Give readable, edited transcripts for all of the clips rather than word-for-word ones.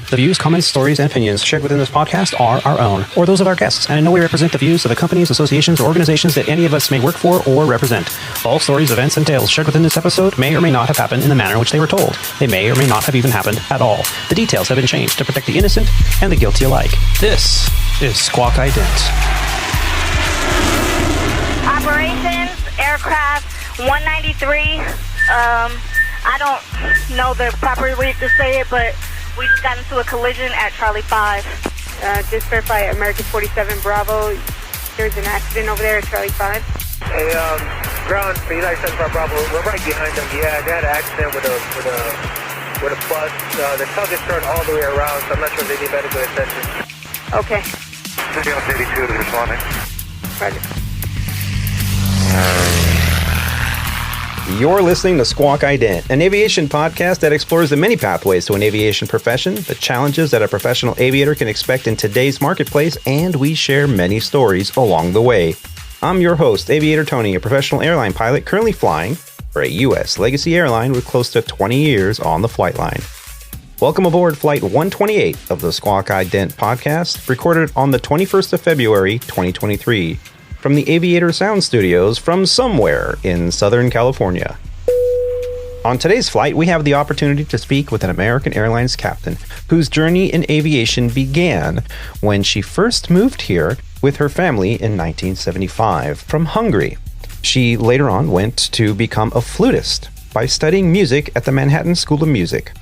The views, comments, stories, and opinions shared within this podcast are our own, or those of our guests, and in no way represent the views of the companies, associations, or organizations that any of us may work for or represent. All stories, events, and tales shared within this episode may or may not have happened in the manner in which they were told. They may or may not have even happened at all. The details have been changed to protect the innocent and the guilty alike. This is Squawk Ident. Operations, aircraft 193. I don't know the proper way to say it, but we just got into a collision at Charlie 5. Just verify American 47 Bravo. There's an accident over there at Charlie 5. Hey, ground for United 75 Bravo. We're right behind them. Yeah, they had an accident with a plus. The tug is turned all the way around, so I'm not sure if they need medical attention. Okay. City on 82 is responding. Roger. You're listening to Squawk Ident, an aviation podcast that explores the many pathways to an aviation profession, the challenges that a professional aviator can expect in today's marketplace, and we share many stories along the way. I'm your host, Aviator Tony, a professional airline pilot currently flying for a U.S. legacy airline with close to 20 years on the flight line. Welcome aboard Flight 128 of the Squawk Ident podcast, recorded on the 21st of February, 2023. From the Aviator Sound Studios from somewhere in Southern California. On today's flight, we have the opportunity to speak with an American Airlines captain whose journey in aviation began when she first moved here with her family in 1975 from Hungary. She later on went to become a flutist by studying music at the Manhattan School of Music.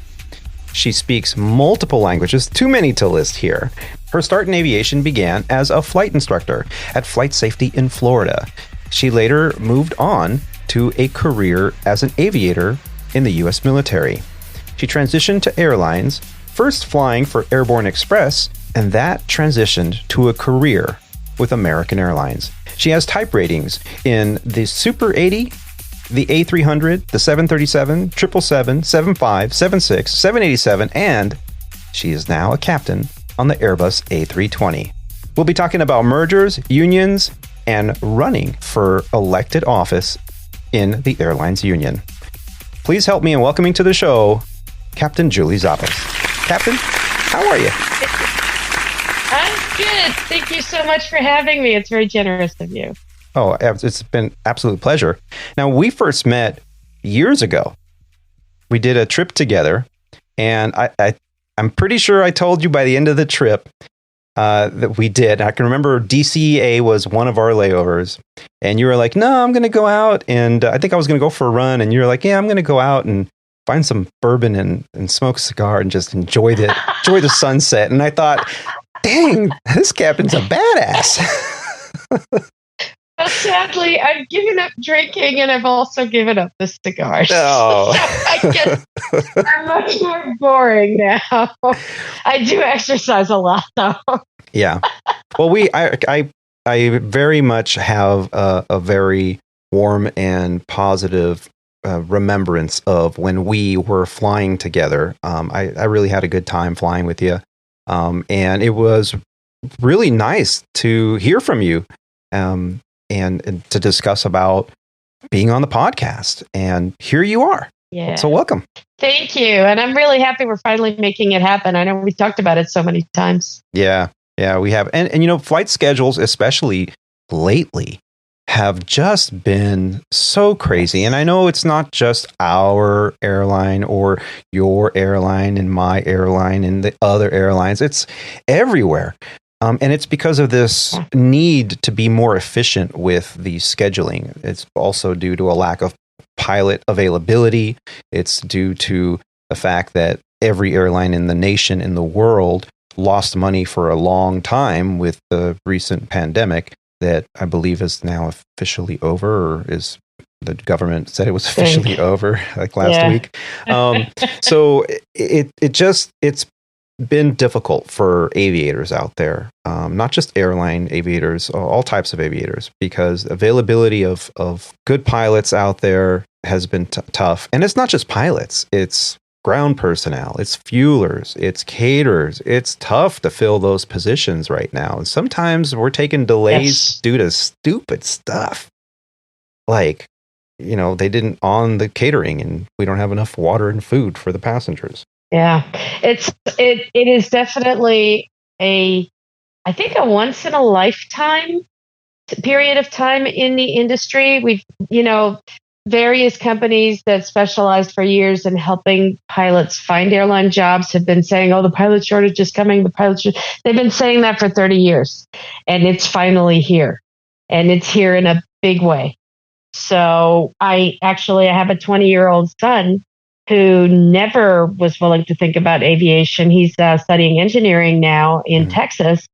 She speaks multiple languages, too many to list here. Her start in aviation began as a flight instructor at Flight Safety in Florida. She later moved on to a career as an aviator in the U.S. military. She transitioned to airlines, first flying for Airborne Express, and that transitioned to a career with American Airlines. She has type ratings in the Super 80, the A300, the 737, 777, 75, 76, 787, and she is now a captain on the Airbus A320. We'll be talking about mergers, unions, and running for elected office in the airlines union. Please help me in welcoming to the show, Captain Julie Zappos. Captain, how are you? I'm good. Thank you so much for having me. It's very generous of you. Oh, it's been an absolute pleasure. Now, we first met years ago. We did a trip together, and I'm pretty sure I told you by the end of the trip that we did. I can remember DCA was one of our layovers, and you were like, no, I'm going to go out, and I think I was going to go for a run, and you were like, yeah, I'm going to go out and find some bourbon and smoke a cigar and just enjoy the sunset. And I thought, dang, this captain's a badass. Well, sadly, I've given up drinking and I've also given up the cigars. Oh. So I guess I'm much more boring now. I do exercise a lot, though. Yeah. Well, I very much have a very warm and positive remembrance of when we were flying together. I really had a good time flying with you. And it was really nice to hear from you. And to discuss about being on the podcast. And here you are. Yeah. So welcome. Thank you. And I'm really happy we're finally making it happen. I know we talked about it so many times. Yeah, we have. And you know, flight schedules, especially lately, have just been so crazy. And I know it's not just our airline or your airline and my airline and the other airlines. It's everywhere. And it's because of this need to be more efficient with the scheduling. It's also due to a lack of pilot availability. It's due to the fact that every airline in the nation, in the world, lost money for a long time with the recent pandemic that I believe is now officially over, or is the government said it was officially over like last week. So it's been difficult for aviators out there, not just airline aviators, all types of aviators, because availability of good pilots out there has been tough. And it's not just pilots, it's ground personnel, it's fuelers, it's caterers. It's tough to fill those positions right now. And sometimes we're taking delays due to stupid stuff. Like, you know, they didn't on the catering and we don't have enough water and food for the passengers. Yeah. It is definitely I think a once in a lifetime period of time in the industry. We've, various companies that specialized for years in helping pilots find airline jobs have been saying, "Oh, the pilot shortage is coming. They've been saying that for 30 years, and it's finally here, and it's here in a big way. So I have a 20-year-old son who never was willing to think about aviation. He's studying engineering now in Texas,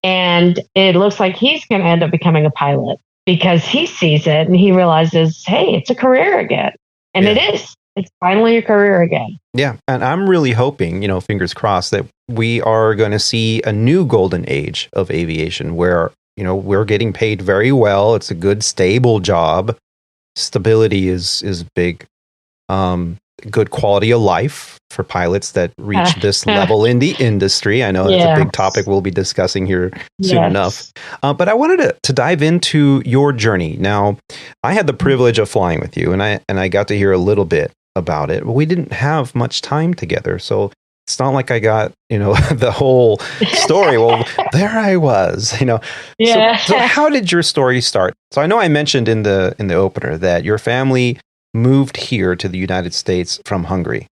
and it looks like he's going to end up becoming a pilot because he sees it and he realizes, hey, it's a career again. And it is. It's finally a career again. Yeah. And I'm really hoping, fingers crossed, that we are going to see a new golden age of aviation where, we're getting paid very well. It's a good, stable job. Stability is big. Good quality of life for pilots that reach this level in the industry. I know that's a big topic we'll be discussing here soon enough. But I wanted to dive into your journey. Now, I had the privilege of flying with you, and I got to hear a little bit about it. But we didn't have much time together, so it's not like I got the whole story. Well, there I was. Yeah. So how did your story start? So I know I mentioned in the opener that your family moved here to the United States from Hungary.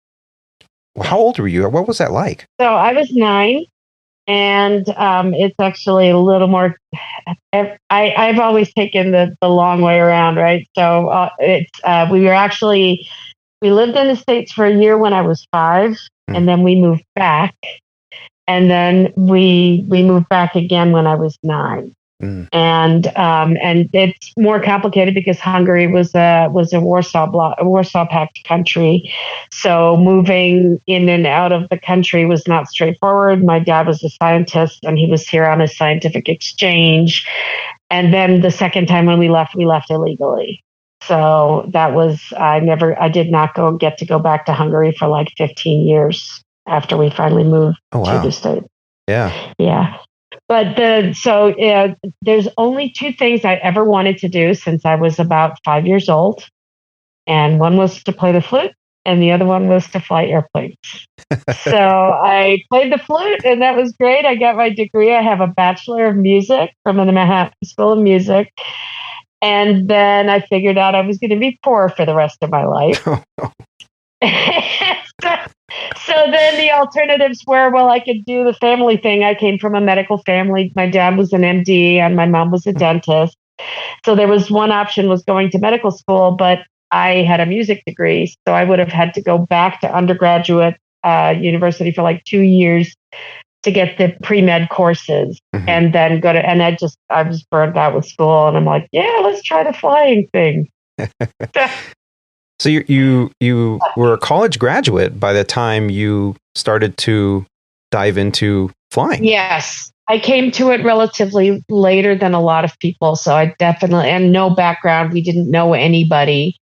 Well, how old were you? What was that like? So I was 9, and it's actually a little more. I've always taken the long way around, right? So we lived in the States for a year when I was 5, and then we moved back, and then we moved back again when I was 9. And it's more complicated because Hungary was a Warsaw Pact country, so moving in and out of the country was not straightforward. My dad was a scientist, and he was here on a scientific exchange. And then the second time when we left illegally. So that was I did not get to go back to Hungary for like 15 years after we finally moved to the States. Yeah. Yeah. But there's only 2 things I ever wanted to do since I was about 5 years old. And one was to play the flute, and the other one was to fly airplanes. So I played the flute, and that was great. I got my degree. I have a Bachelor of Music from the Manhattan School of Music. And then I figured out I was going to be poor for the rest of my life. So then the alternatives were, well, I could do the family thing. I came from a medical family. My dad was an MD and my mom was a dentist. So there was one option was going to medical school, but I had a music degree. So I would have had to go back to undergraduate university for like 2 years to get the pre-med courses and then go to, and I was burned out with school, and I'm like, yeah, let's try the flying thing. So you were a college graduate by the time you started to dive into flying. Yes. I came to it relatively later than a lot of people. So I definitely, and no background. We didn't know anybody.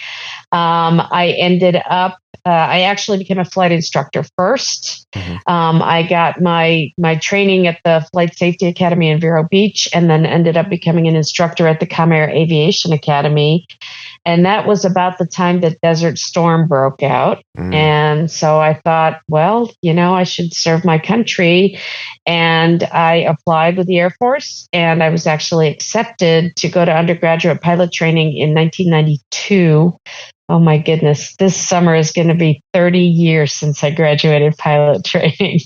I ended up, I actually became a flight instructor first. I got my training at the Flight Safety Academy in Vero Beach, and then ended up becoming an instructor at the Comair Aviation Academy. And that was about the time that Desert Storm broke out. And so I thought, well, I should serve my country. And I applied with the Air Force, and I was actually accepted to go to undergraduate pilot training in 1992. Oh my goodness, this summer is going to be 30 years since I graduated pilot training.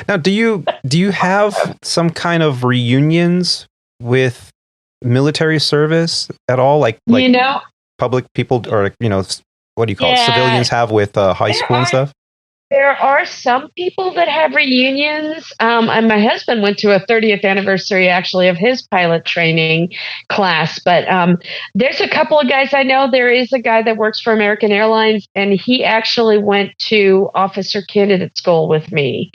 Now, do you have some kind of reunions with military service at all? Like public people, or what do you call it? Civilians have with high school and stuff? There are some people that have reunions. And my husband went to a 30th anniversary, actually, of his pilot training class. But there's a couple of guys I know. There is a guy that works for American Airlines, and he actually went to officer candidate school with me,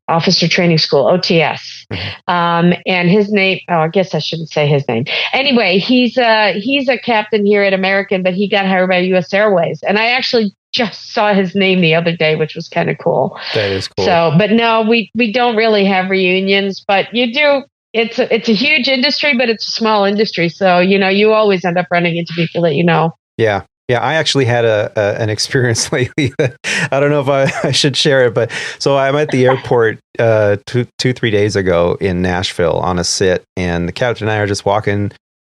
officer training school, OTS. And his name, I guess I shouldn't say his name. Anyway, he's a captain here at American, but he got hired by U.S. Airways. And I actually just saw his name the other day, which was kind of cool. That is cool. So, but no, we don't really have reunions, but you do. It's a huge industry, but it's a small industry. So, you always end up running into people that you know. Yeah. Yeah, I actually had an experience lately. I don't know if I should share it, but so I'm at the airport 3 days ago in Nashville on a sit, and the captain and I are just walking,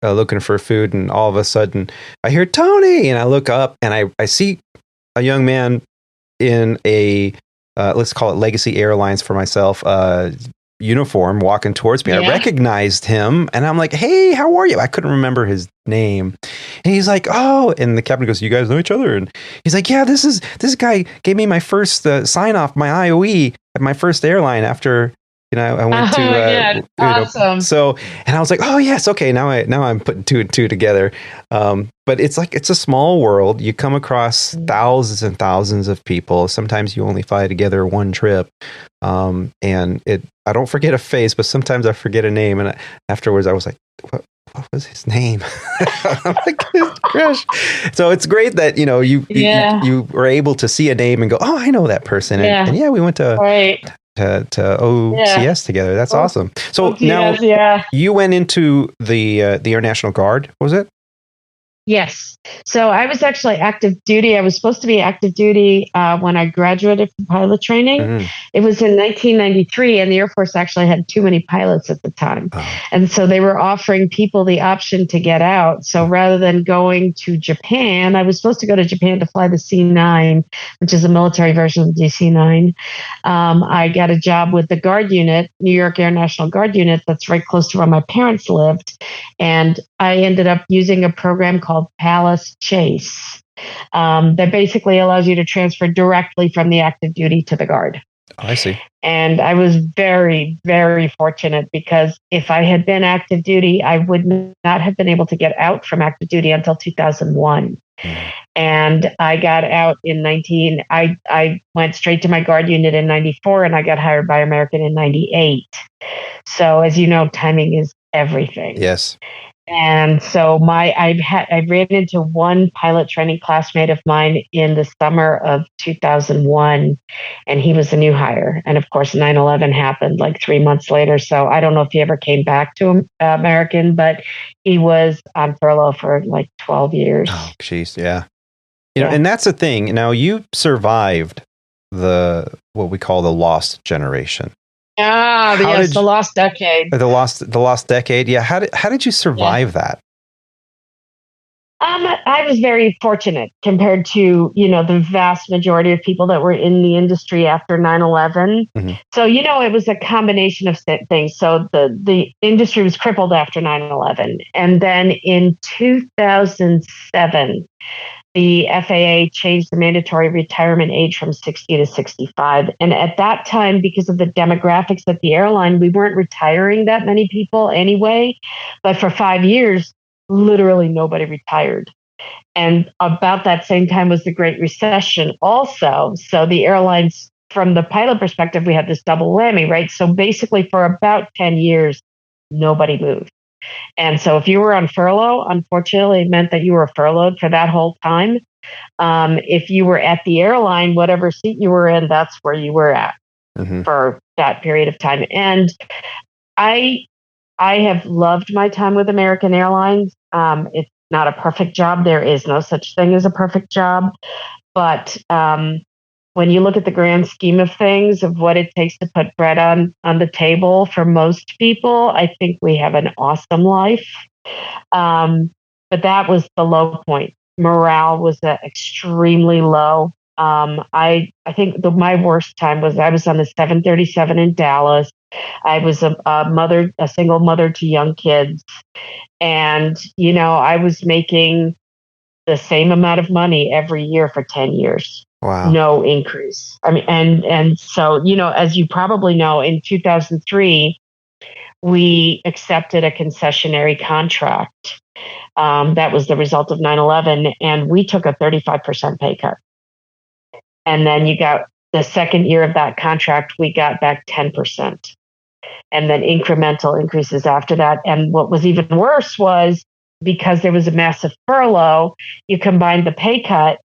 looking for food, and all of a sudden I hear Tony, and I look up and I see a young man in a let's call it Legacy Airlines for myself uniform walking towards me. Yeah. I recognized him and I'm like, hey, how are you? I couldn't remember his name. And he's like, oh, and the captain goes, you guys know each other? And he's like, yeah, this guy gave me my first sign off, my IOE at my first airline after, I went to, awesome. So, and I was like, oh yes. Okay. Now I'm putting two and two together. But it's a small world. You come across thousands and thousands of people. Sometimes you only fly together one trip. And I don't forget a face, but sometimes I forget a name. And afterwards I was like, what was his name? I'm like, gosh. So it's great that, you were able to see a name and go, oh, I know that person. And we went to, to OCS together. That's awesome. So OCS, now you went into the Air National Guard, was it? Yes. So I was actually active duty. I was supposed to be active duty when I graduated from pilot training. Mm-hmm. It was in 1993, and the Air Force actually had too many pilots at the time. Oh. And so they were offering people the option to get out. So rather than going to Japan, I was supposed to go to Japan to fly the C-9, which is a military version of the DC-9. I got a job with the Guard unit, New York Air National Guard unit, that's right close to where my parents lived. And I ended up using a program called Palace Chase that basically allows you to transfer directly from the active duty to the Guard. Oh, I see. And I was very, very fortunate because if I had been active duty, I would not have been able to get out from active duty until 2001. And I got out in I went straight to my Guard unit in 94, and I got hired by American in 98. So as you know, timing is everything. Yes. And so I ran into one pilot training classmate of mine in the summer of 2001, and he was a new hire. And of course, 9/11 happened like 3 months later. So I don't know if he ever came back to American, but he was on furlough for like 12 years. Oh, geez, yeah. And that's the thing. Now you survived what we call the lost generation. The lost decade. The lost decade. Yeah. How did you survive that? I was very fortunate compared to, the vast majority of people that were in the industry after 9/11. Mm-hmm. So, it was a combination of things. So the industry was crippled after 9/11. And then in 2007, the FAA changed the mandatory retirement age from 60 to 65. And at that time, because of the demographics at the airline, we weren't retiring that many people anyway. But for 5 years, literally nobody retired. And about that same time was the Great Recession also. So the airlines, from the pilot perspective, we had this double whammy, right? So basically for about 10 years, nobody moved. And so if you were on furlough, unfortunately, it meant that you were furloughed for that whole time. If you were at the airline, whatever seat you were in, that's where you were at for that period of time. And I have loved my time with American Airlines. It's not a perfect job. There is no such thing as a perfect job. But when you look at the grand scheme of things, of what it takes to put bread on the table for most people, I think we have an awesome life. But that was the low point. Morale was extremely low. I think my worst time was I was on the 737 in Dallas. I was a single mother to young kids. And, I was making the same amount of money every year for 10 years. Wow. No increase. I mean, and so, as you probably know, in 2003, we accepted a concessionary contract. That was the result of 9/11, and we took a 35% pay cut. And then you got the second year of that contract, we got back 10%. And then incremental increases after that. And what was even worse was because there was a massive furlough, you combined the pay cut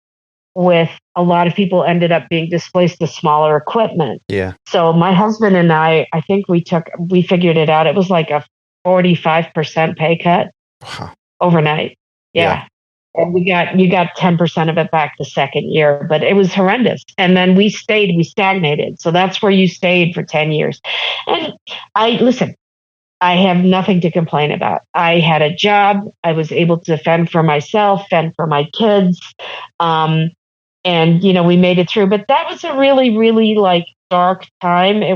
with a lot of people ended up being displaced to smaller equipment. Yeah. So my husband and I think we figured it out. It was like a 45% pay cut overnight. Yeah. And you got 10% of it back the second year, but it was horrendous. And then we stagnated. So that's where you stayed for 10 years. And I have nothing to complain about. I had a job. I was able to fend for myself, fend for my kids. And, we made it through, but that was a really, really dark time. I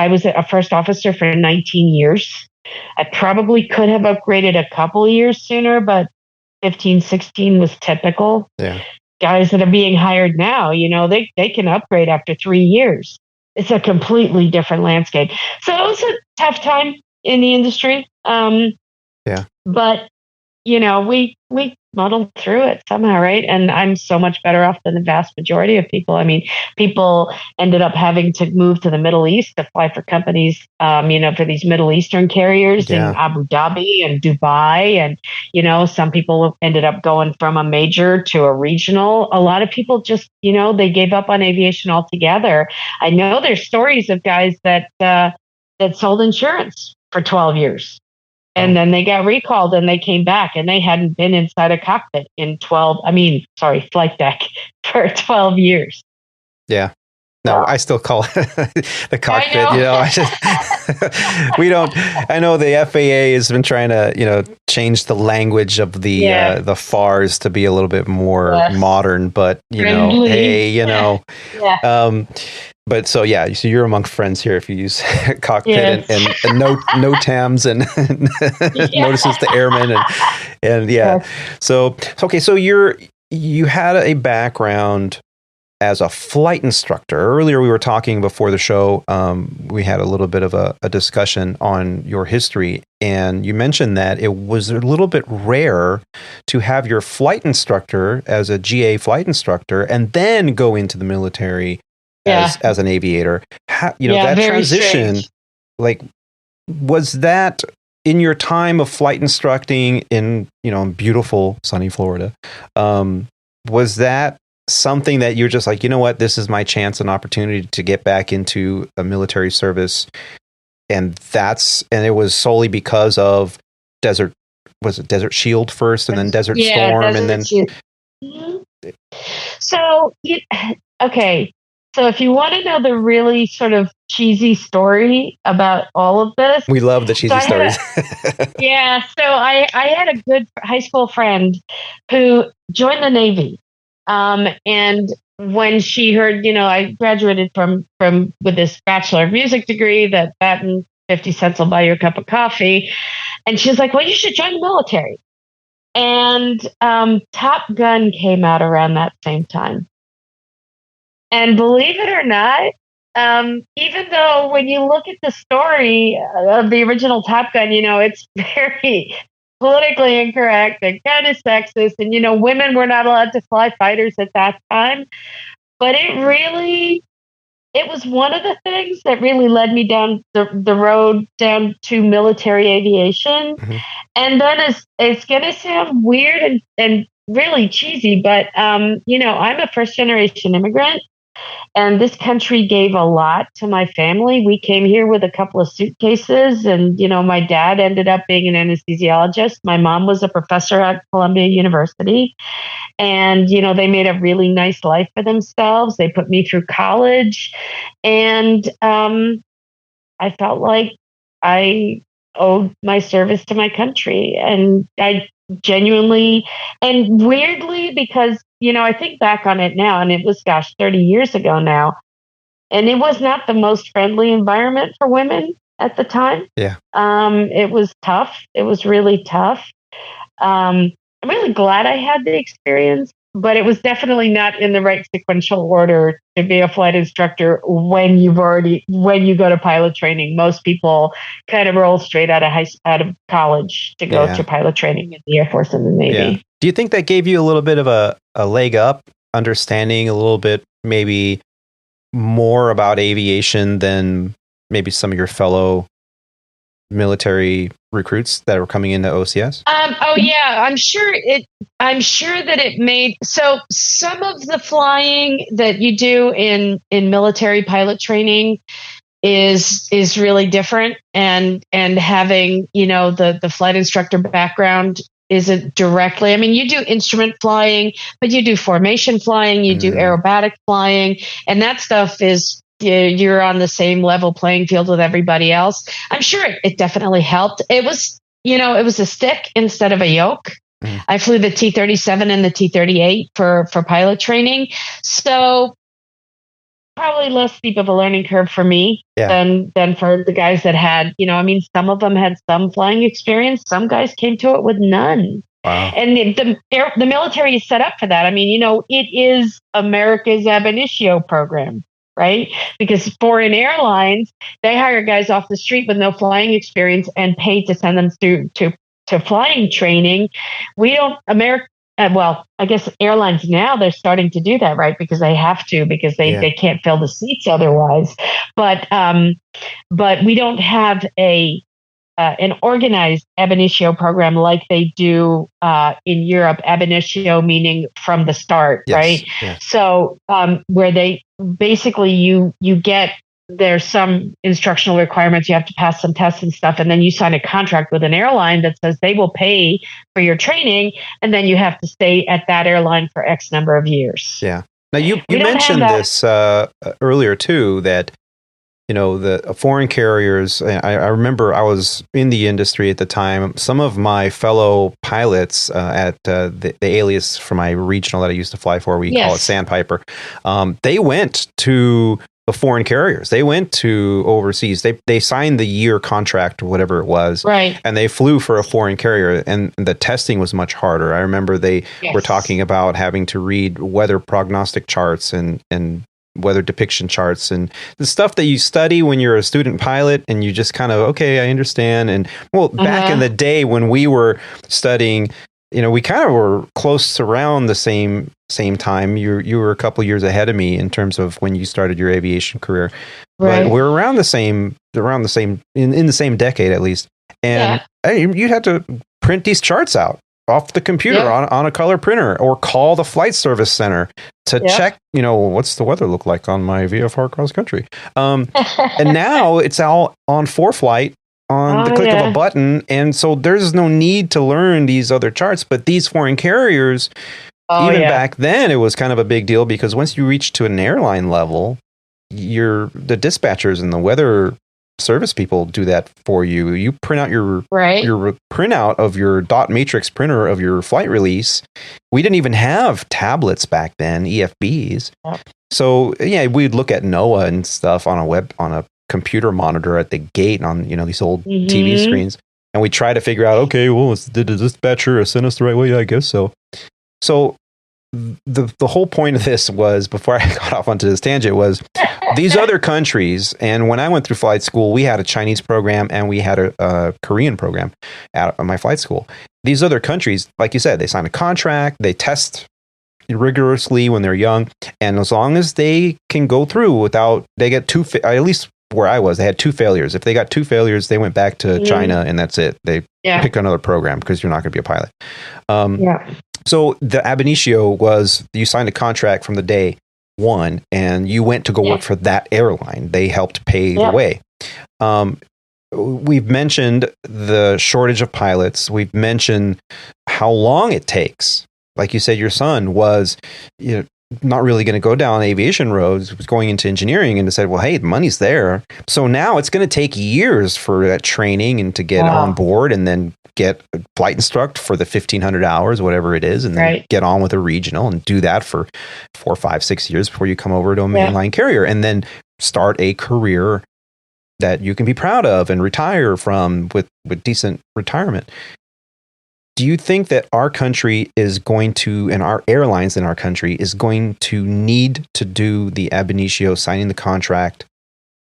was a first officer for 19 years. I probably could have upgraded a couple of years sooner, but 15, 16 was typical. Yeah. Guys that are being hired now, they can upgrade after 3 years. It's a completely different landscape. So it was a tough time in the industry. But, we muddled through it somehow, right? And I'm so much better off than the vast majority of people. I mean, people ended up having to move to the Middle East to fly for companies, for these Middle Eastern carriers in Abu Dhabi and Dubai. And, some people ended up going from a major to a regional. A lot of people just, they gave up on aviation altogether. I know there's stories of guys that sold insurance for 12 years. And then they got recalled and they came back and they hadn't been inside a cockpit flight deck for 12 years. Yeah. No, I still call it the cockpit. I know the FAA has been trying to, change the language of the FARs to be a little bit more modern, but friendly. But so you're among friends here if you use cockpit and no TAMs and notices to airmen and So okay, so you had a background as a flight instructor. Earlier we were talking before the show, we had a little bit of a discussion on your history, and you mentioned that it was a little bit rare to have your flight instructor as a GA flight instructor and then go into the military as an aviator. That transition, strange. Was that in your time of flight instructing in beautiful sunny Florida? Was that something that you're just this is my chance and opportunity to get back into a military service, and it was solely because of Desert Shield first, and then Desert Storm, and then Shield. So okay. So if you want to know the really sort of cheesy story about all of this. We love the cheesy stories. So I had a good high school friend who joined the Navy. And when she heard, I graduated from with this Bachelor of Music degree that and 50 cents will buy you a cup of coffee. And she was like, well, you should join the military. And Top Gun came out around that same time. And believe it or not, even though when you look at the story of the original Top Gun, it's very politically incorrect and kind of sexist. And, women were not allowed to fly fighters at that time. But it was one of the things that really led me down the road down to military aviation. Mm-hmm. And then it's going to sound weird and really cheesy, but, I'm a first generation immigrant. And this country gave a lot to my family. We came here with a couple of suitcases, and, my dad ended up being an anesthesiologist. My mom was a professor at Columbia University, and, they made a really nice life for themselves. They put me through college, and I felt like I owed my service to my country. And I genuinely and weirdly, because I think back on it now, and it was 30 years ago now, and it was not the most friendly environment for women at the time. It was tough. It was really tough. I'm really glad I had the experience, but it was definitely not in the right sequential order to be a flight instructor when you go to pilot training. Most people kind of roll straight out of college to go to pilot training in the Air Force and the Navy. Do you think that gave you a little bit of a leg up, understanding a little bit maybe more about aviation than maybe some of your fellow military recruits that were coming into OCS? I'm sure that it made, so some of the flying that you do in military pilot training is really different, and having, the flight instructor background isn't directly. I mean, you do instrument flying, but you do formation flying, you do aerobatic flying, and that stuff is you're on the same level playing field with everybody else. I'm sure it definitely helped. It was, it was a stick instead of a yoke. I flew the T-37 and the T-38 for pilot training. So probably less steep of a learning curve for me than for the guys that had, some of them had some flying experience. Some guys came to it with none. Wow. And the military is set up for that. I mean, it is America's ab initio program, right? Because foreign airlines, they hire guys off the street with no flying experience and pay to send them to flying training. We don't, I guess airlines now, they're starting to do that, right? Because they have to, because they can't fill the seats otherwise. But we don't have an organized ab initio program like they do in Europe. Ab initio meaning from the start, right? Yes. So where they basically you get, there's some instructional requirements. You have to pass some tests and stuff. And then you sign a contract with an airline that says they will pay for your training. And then you have to stay at that airline for X number of years. Yeah. Now you mentioned this earlier too, that, the foreign carriers, I remember I was in the industry at the time. Some of my fellow pilots at the alias for my regional that I used to fly for, we call it Sandpiper. They went to the foreign carriers. They went to overseas. They signed the year contract or whatever it was. Right. And they flew for a foreign carrier, and the testing was much harder. I remember they were talking about having to read weather prognostic charts and weather depiction charts and the stuff that you study when you're a student pilot, and you just kind of, okay, I understand. And back in the day when we were studying, we kind of were close around the same time. You were a couple years ahead of me in terms of when you started your aviation career, but we're around the same in the same decade at least. And you had to print these charts out off the computer on a color printer, or call the flight service center to check, what's the weather look like on my VFR cross country. And now it's all on ForeFlight on the click of a button. And so there's no need to learn these other charts, but these foreign carriers, back then, it was kind of a big deal, because once you reach to an airline level, the dispatchers and the weather service people do that for you. You print out your printout of your dot matrix printer of your flight release. We didn't even have tablets back then, EFBs. So we'd look at NOAA and stuff on a computer monitor at the gate on these old TV screens, and we try to figure out, okay, well, did the dispatcher send us the right way? I guess so. So the whole point of this was, before I got off onto this tangent, was these other countries. And when I went through flight school, we had a Chinese program and we had a Korean program at my flight school. These other countries, like you said, they sign a contract, they test rigorously when they're young, and as long as they can go through without, they get at least where I was, they had 2 failures. If they got 2 failures, they went back to China, and that's it. They pick another program, because you're not going to be a pilot. So the ab initio was, you signed a contract from the day one, and you went to go work for that airline. They helped pay the way. We've mentioned the shortage of pilots. We've mentioned how long it takes. Like you said, your son was not really going to go down aviation roads. He was going into engineering, and said, well, hey, the money's there. So now it's going to take years for that training and to get on board, and then get a flight instruct for the 1,500 hours, whatever it is, and then get on with a regional and do that for 4, 5, 6 years before you come over to a mainline carrier, and then start a career that you can be proud of and retire from with decent retirement. Do you think that our country is going to, and our airlines in our country is going to need to do the ab initio, signing the contract,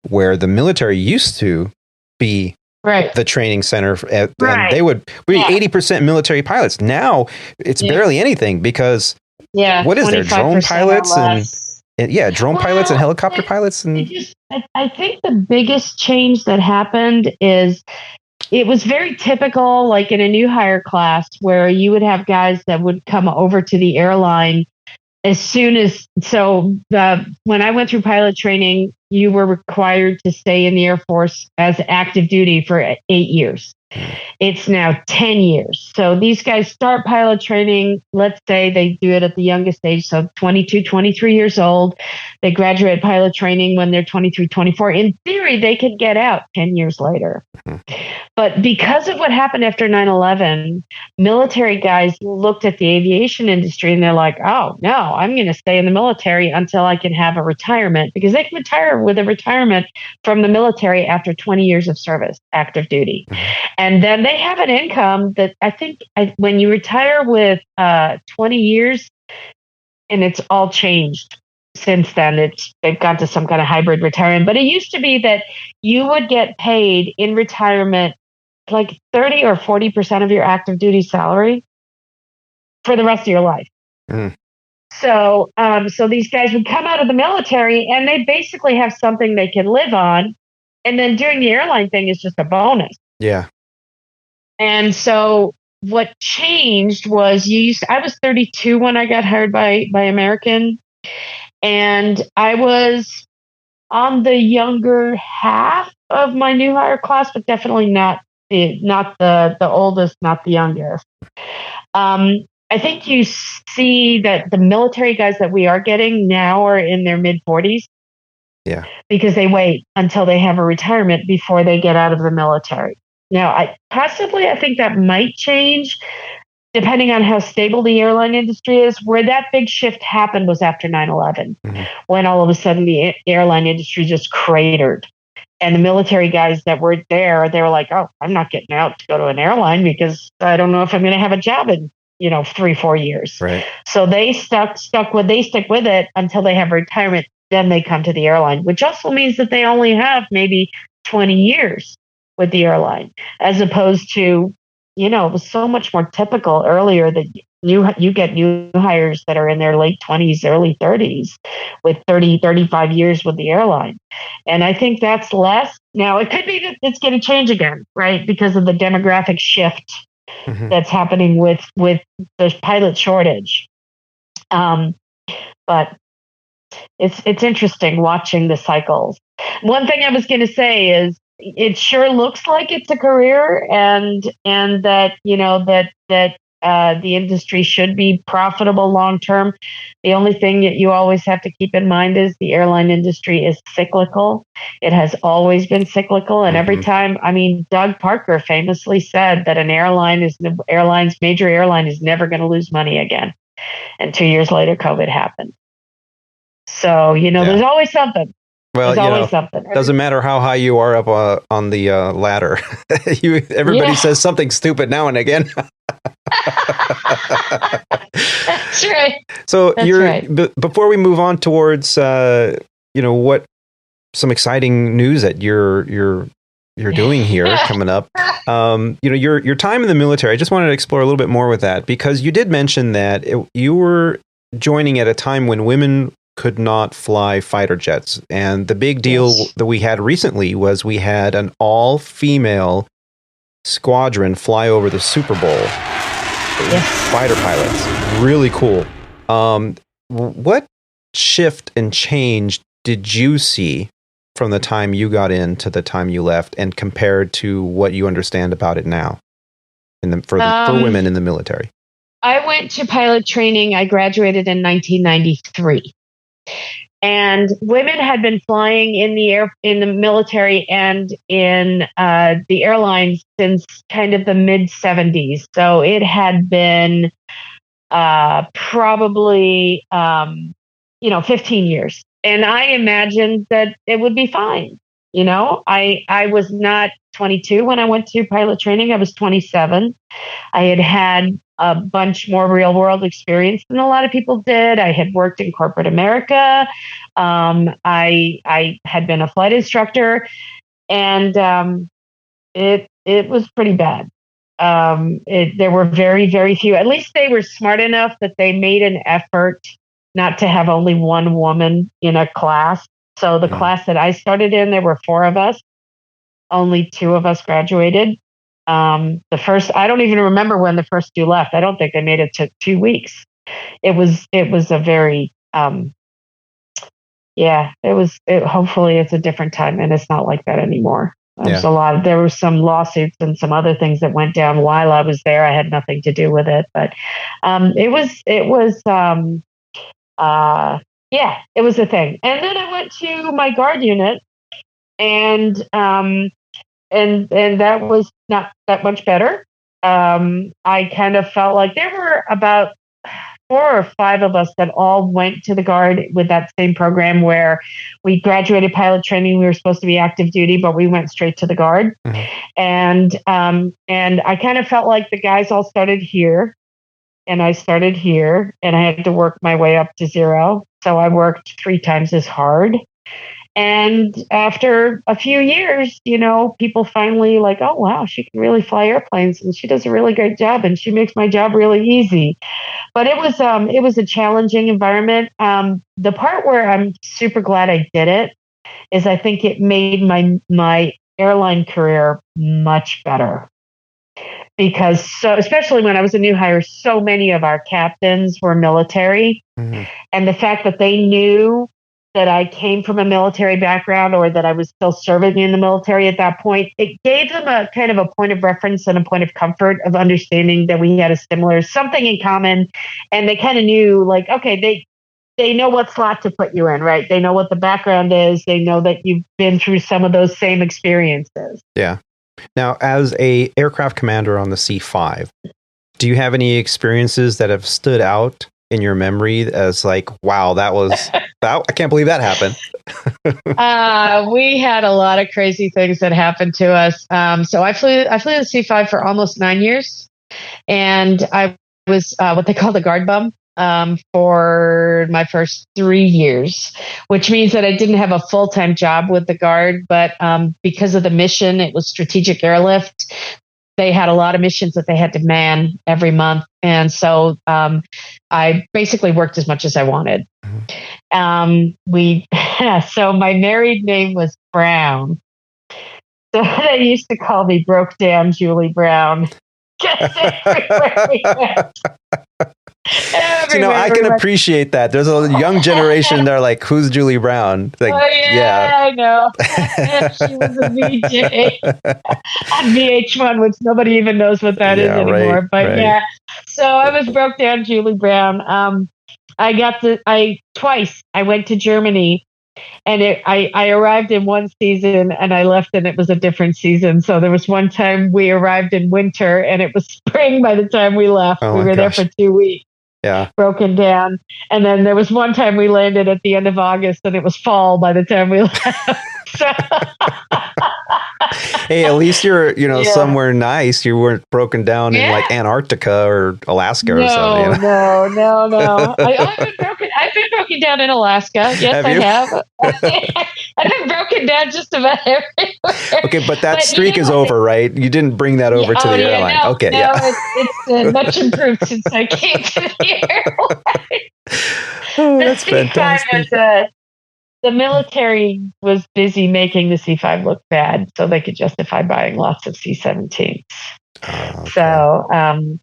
where the military used to be the training center, and they would be 80% military pilots. Now it's barely anything, because what is there, drone pilots and drone pilots and helicopter pilots, and I think the biggest change that happened is, it was very typical, like in a new hire class, where you would have guys that would come over to the airline as soon as, when I went through pilot training, you were required to stay in the Air Force as active duty for 8 years. It's now 10 years. So these guys start pilot training. Let's say they do it at the youngest age, so 22, 23 years old. They graduate pilot training when they're 23, 24. In theory, they could get out 10 years later. But because of what happened after 9/11, military guys looked at the aviation industry and they're like, oh, no, I'm going to stay in the military until I can have a retirement, because they can retire with a retirement from the military after 20 years of service, active duty. And then they have an income that I think when you retire with 20 years, and it's all changed since then, they've gone to some kind of hybrid retirement. But it used to be that you would get paid in retirement like 30 or 40% of your active duty salary for the rest of your life. So these guys would come out of the military and they basically have something they can live on. And then doing the airline thing is just a bonus. Yeah. And so what changed was I was 32 when I got hired by American, and I was on the younger half of my new hire class, but definitely not the oldest, not the youngest. I think you see that the military guys that we are getting now are in their mid 40s. Yeah. Because they wait until they have a retirement before they get out of the military. Now, I think that might change depending on how stable the airline industry is. Where that big shift happened was after 9/11, when all of a sudden the airline industry just cratered. And the military guys that were there, they were like, oh, I'm not getting out to go to an airline because I don't know if I'm going to have a job in 3-4 years. Right. So they stick with it until they have retirement. Then they come to the airline, which also means that they only have maybe 20 years with the airline, as opposed to, it was so much more typical earlier that you get new hires that are in their late 20s, early 30s with 30, 35 years with the airline. And I think that's less. Now, it could be that it's going to change again, right? Because of the demographic shift that's happening with the pilot shortage. But it's interesting watching the cycles. One thing I was going to say is it sure looks like it's a career, and that the industry should be profitable long term. The only thing that you always have to keep in mind is the airline industry is cyclical. It has always been cyclical, and every time, Doug Parker famously said that major airline is never going to lose money again. And 2 years later, COVID happened. So, there's always something. Well, there's always something. Doesn't matter how high you are up on the ladder. Everybody says something stupid now and again. That's right. So before we move on towards, what some exciting news that you're doing here coming up. Your time in the military. I just wanted to explore a little bit more with that, because you did mention that you were joining at a time when women could not fly fighter jets. And the big deal that we had recently was we had an all-female squadron fly over the Super Bowl. Fighter pilots. Really cool. What shift and change did you see from the time you got in to the time you left, and compared to what you understand about it now for women in the military? I went to pilot training. I graduated in 1993. And women had been flying in the military and in the airlines since kind of the mid 70s. So it had been probably 15 years. And I imagined that it would be fine. I was not 22 when I went to pilot training. I was 27. I had a bunch more real world experience than a lot of people did. I had worked in corporate America. I had been a flight instructor, and it was pretty bad. There were very, very few. At least they were smart enough that they made an effort not to have only one woman in a class. So the class that I started in, there were 4 of us. Only 2 of us graduated. I don't even remember when the first 2 left. I don't think they made it to 2 weeks. It was a very, hopefully it's a different time and it's not like that anymore. There were some lawsuits and some other things that went down while I was there. I had nothing to do with it, but it was a thing. And then I went to my guard unit, and that was not that much better. I kind of felt like there were about 4 or 5 of us that all went to the guard with that same program where we graduated pilot training. We were supposed to be active duty, but we went straight to the guard. And I kind of felt like the guys all started here, and I started here, and I had to work my way up to 0. So I worked 3 times as hard. And after a few years, people finally like, oh, wow, she can really fly airplanes, and she does a really great job, and she makes my job really easy. But it was a challenging environment. The part where I'm super glad I did it is I think it made my airline career much better. Because especially when I was a new hire, so many of our captains were military. And the fact that they knew that I came from a military background, or that I was still serving in the military at that point, it gave them a kind of a point of reference and a point of comfort of understanding that we had something in common. And they kind of knew, like, okay, they know what slot to put you in, right? They know what the background is. They know that you've been through some of those same experiences. Yeah. Now, as a aircraft commander on the C-5, do you have any experiences that have stood out in your memory as like, wow, I can't believe that happened? We had a lot of crazy things that happened to us. So I flew the C-5 for almost 9 years, and I was what they call the guard bum for my first 3 years, which means that I didn't have a full-time job with the guard, but because of the mission, it was strategic airlift. They had a lot of missions that they had to man every month. And so I basically worked as much as I wanted. So my married name was Brown. So they used to call me Broke Down Julie Brown. Everywhere we went. I can appreciate that. There's a young generation that are like, who's Julie Brown? Like, I know. She was a VJ on VH1, which nobody even knows what that is anymore. But so I was Broke Down Julie Brown. Twice I went to Germany, and I arrived in one season and I left and it was a different season. So there was one time we arrived in winter and it was spring by the time we left. We were there for 2 weeks. Yeah. Broken down. And then there was one time we landed at the end of August and it was fall by the time we left. Hey, at least you're, somewhere nice. You weren't broken down in like Antarctica or Alaska or something. No. I've been broken down in Alaska. Yes, I have. I've been broken down just about everywhere. Okay, but that streak is over, right? You didn't bring that over to the airline. It's much improved since I came to the airline. Oh, that's fantastic. The military was busy making the C-5 look bad so they could justify buying lots of C-17s. Okay. So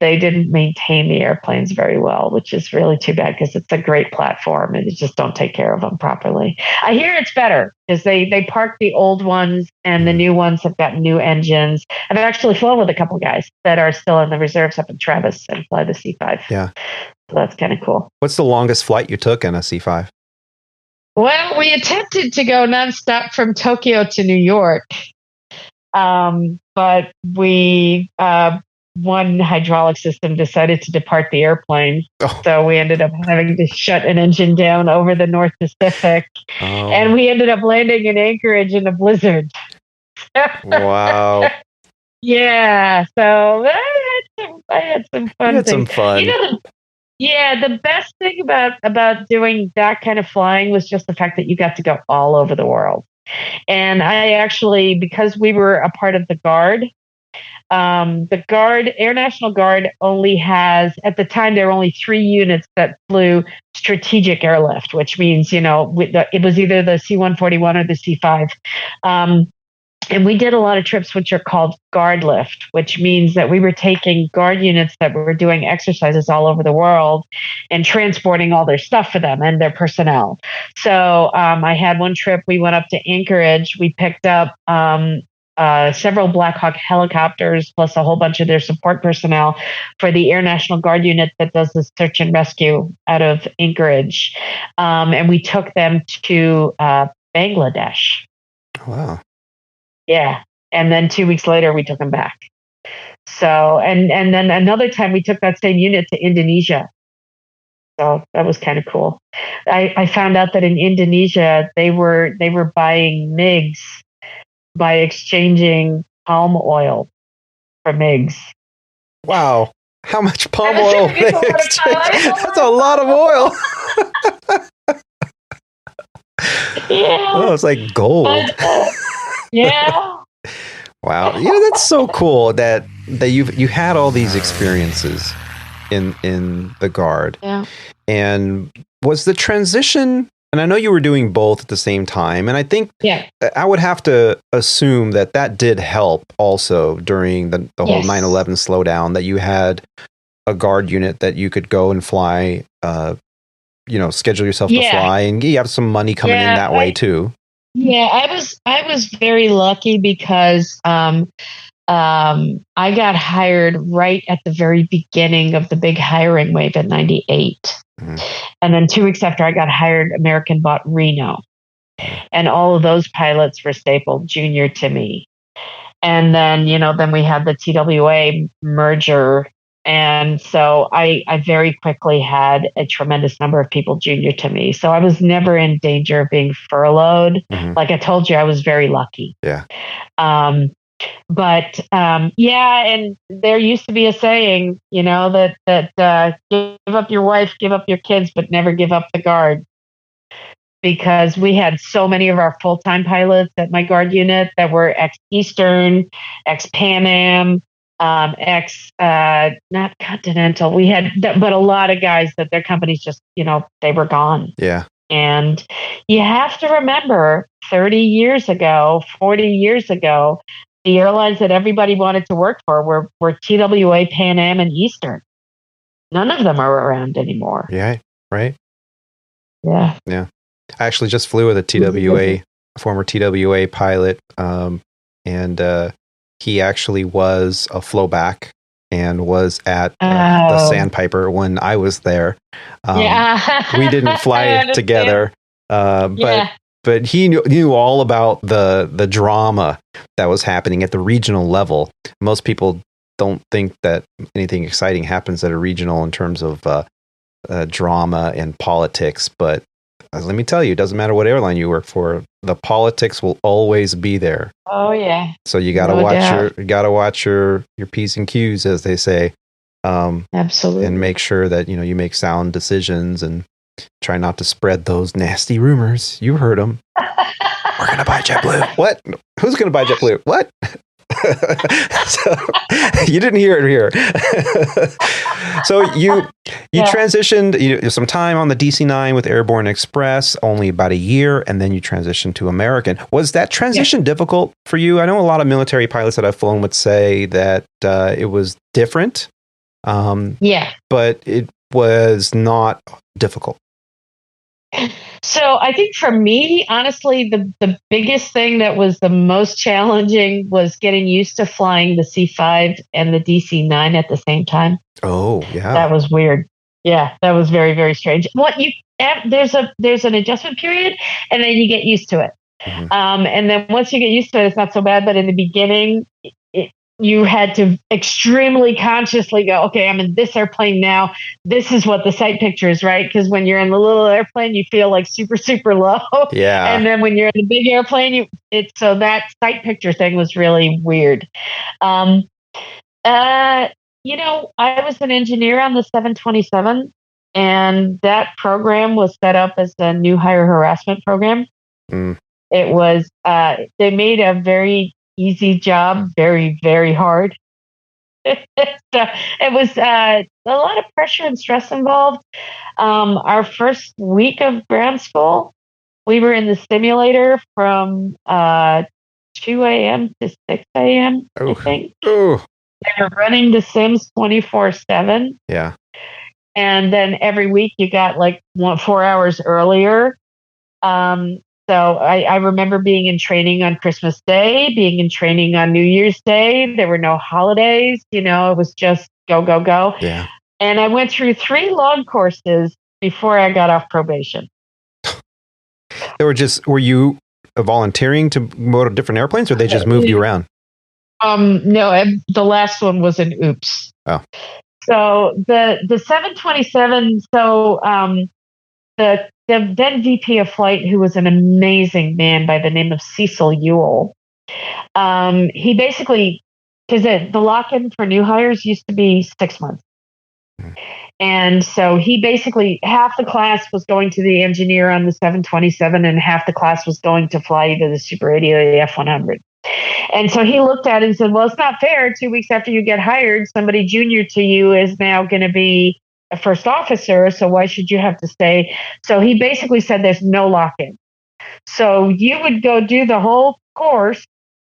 they didn't maintain the airplanes very well, which is really too bad because it's a great platform and they just don't take care of them properly. I hear it's better because they park the old ones and the new ones have got new engines. I've actually flown with a couple guys that are still in the reserves up in Travis and fly the C-5. Yeah. So that's kind of cool. What's the longest flight you took in a C-5? Well, we attempted to go nonstop from Tokyo to New York, but one hydraulic system decided to depart the airplane. Oh. So we ended up having to shut an engine down over the North Pacific, and we ended up landing in Anchorage in a blizzard. Wow. Yeah, so I had some fun. You had some fun. The best thing about doing that kind of flying was just the fact that you got to go all over the world. And I actually, because we were a part of the Guard, Air National Guard only has, at the time, there were only 3 units that flew strategic airlift, which means, it was either the C-141 or the C-5. And we did a lot of trips which are called guard lift, which means that we were taking guard units that were doing exercises all over the world and transporting all their stuff for them and their personnel. So I had one trip, we went up to Anchorage. We picked up several Black Hawk helicopters, plus a whole bunch of their support personnel for the Air National Guard unit that does the search and rescue out of Anchorage. And we took them to Bangladesh. Wow. Yeah. And then 2 weeks later, we took them back. So, and then another time we took that same unit to Indonesia. So that was kind of cool. I found out that in Indonesia, they were buying MiGs by exchanging palm oil for MiGs. Wow. How much palm oil? That's a lot of oil. Yeah. Oh, it's like gold. But, yeah. Wow. That's so cool that you had all these experiences in the Guard. Yeah. And was the transition, and I know you were doing both at the same time, and I think I would have to assume that did help also during the whole 9/11 slowdown, that you had a Guard unit that you could go and fly, schedule yourself to fly, and you have some money coming in that way too. Yeah, I was very lucky because I got hired right at the very beginning of the big hiring wave in '98. Mm-hmm. And then 2 weeks after I got hired, American bought Reno. And all of those pilots were stapled junior to me. And then, then we had the TWA merger. And so I very quickly had a tremendous number of people junior to me. So I was never in danger of being furloughed. Mm-hmm. Like I told you, I was very lucky. Yeah. But and there used to be a saying, that give up your wife, give up your kids, but never give up the Guard. Because we had so many of our full-time pilots at my Guard unit that were ex-Eastern, ex-Pan Am, not Continental. We had, but a lot of guys that their companies just, they were gone. Yeah. And you have to remember 30 years ago, 40 years ago, the airlines that everybody wanted to work for were TWA, Pan Am, and Eastern. None of them are around anymore. Yeah, right? Yeah. Yeah. I actually just flew with a former TWA pilot, and he actually was a flowback and was at the Sandpiper when I was there. We didn't fly together, but he knew all about the drama that was happening at the regional level. Most people don't think that anything exciting happens at a regional in terms of drama and politics, but let me tell you, it doesn't matter what airline you work for, the politics will always be there. Oh yeah. So you got to watch your P's and Q's, as they say. Absolutely. And make sure that you make sound decisions and try not to spread those nasty rumors. You heard them. We're gonna buy JetBlue. What? Who's gonna buy JetBlue? What? So, you didn't hear it here. So you transitioned some time on the DC-9 with Airborne Express, only about a year, and then you transitioned to American. Was that transition difficult for you? I know a lot of military pilots that I've flown with say that it was different. But it was not difficult. So I think for me, honestly, the biggest thing that was the most challenging was getting used to flying the C5 and the DC-9 at the same time. Oh, yeah. That was weird. Yeah, that was very, very strange. There's an adjustment period, and then you get used to it. Mm-hmm. And then once you get used to it, it's not so bad. But in the beginning, you had to extremely consciously go, okay, I'm in this airplane now. This is what the sight picture is, right? Because when you're in the little airplane, you feel like super, super low. Yeah. And then when you're in the big airplane, so that sight picture thing was really weird. I was an engineer on the 727, and that program was set up as a new hire harassment program. Mm. It was, they made a very easy job very, very hard. So it was a lot of pressure and stress involved. Our first week of ground school, we were in the simulator from 2 a.m. to 6 a.m., I think. Oh. They were running the sims 24/7. Yeah. And then every week you got 4 hours earlier. So I remember being in training on Christmas Day, being in training on New Year's Day. There were no holidays. It was just go, go, go. Yeah. And I went through 3 long courses before I got off probation. Were you volunteering to go to different airplanes, or they just moved you around? No, the last one was an oops. Oh. So the 727, the then VP of flight, who was an amazing man by the name of Cecil Ewell, he basically, because the lock-in for new hires used to be 6 months. And so he basically, half the class was going to the engineer on the 727 and half the class was going to fly either the Super 80 or the F-100. And so he looked at it and said, well, it's not fair. 2 weeks after you get hired, somebody junior to you is now going to be a first officer. So why should you have to stay? So he basically said there's no lock-in. So you would go do the whole course,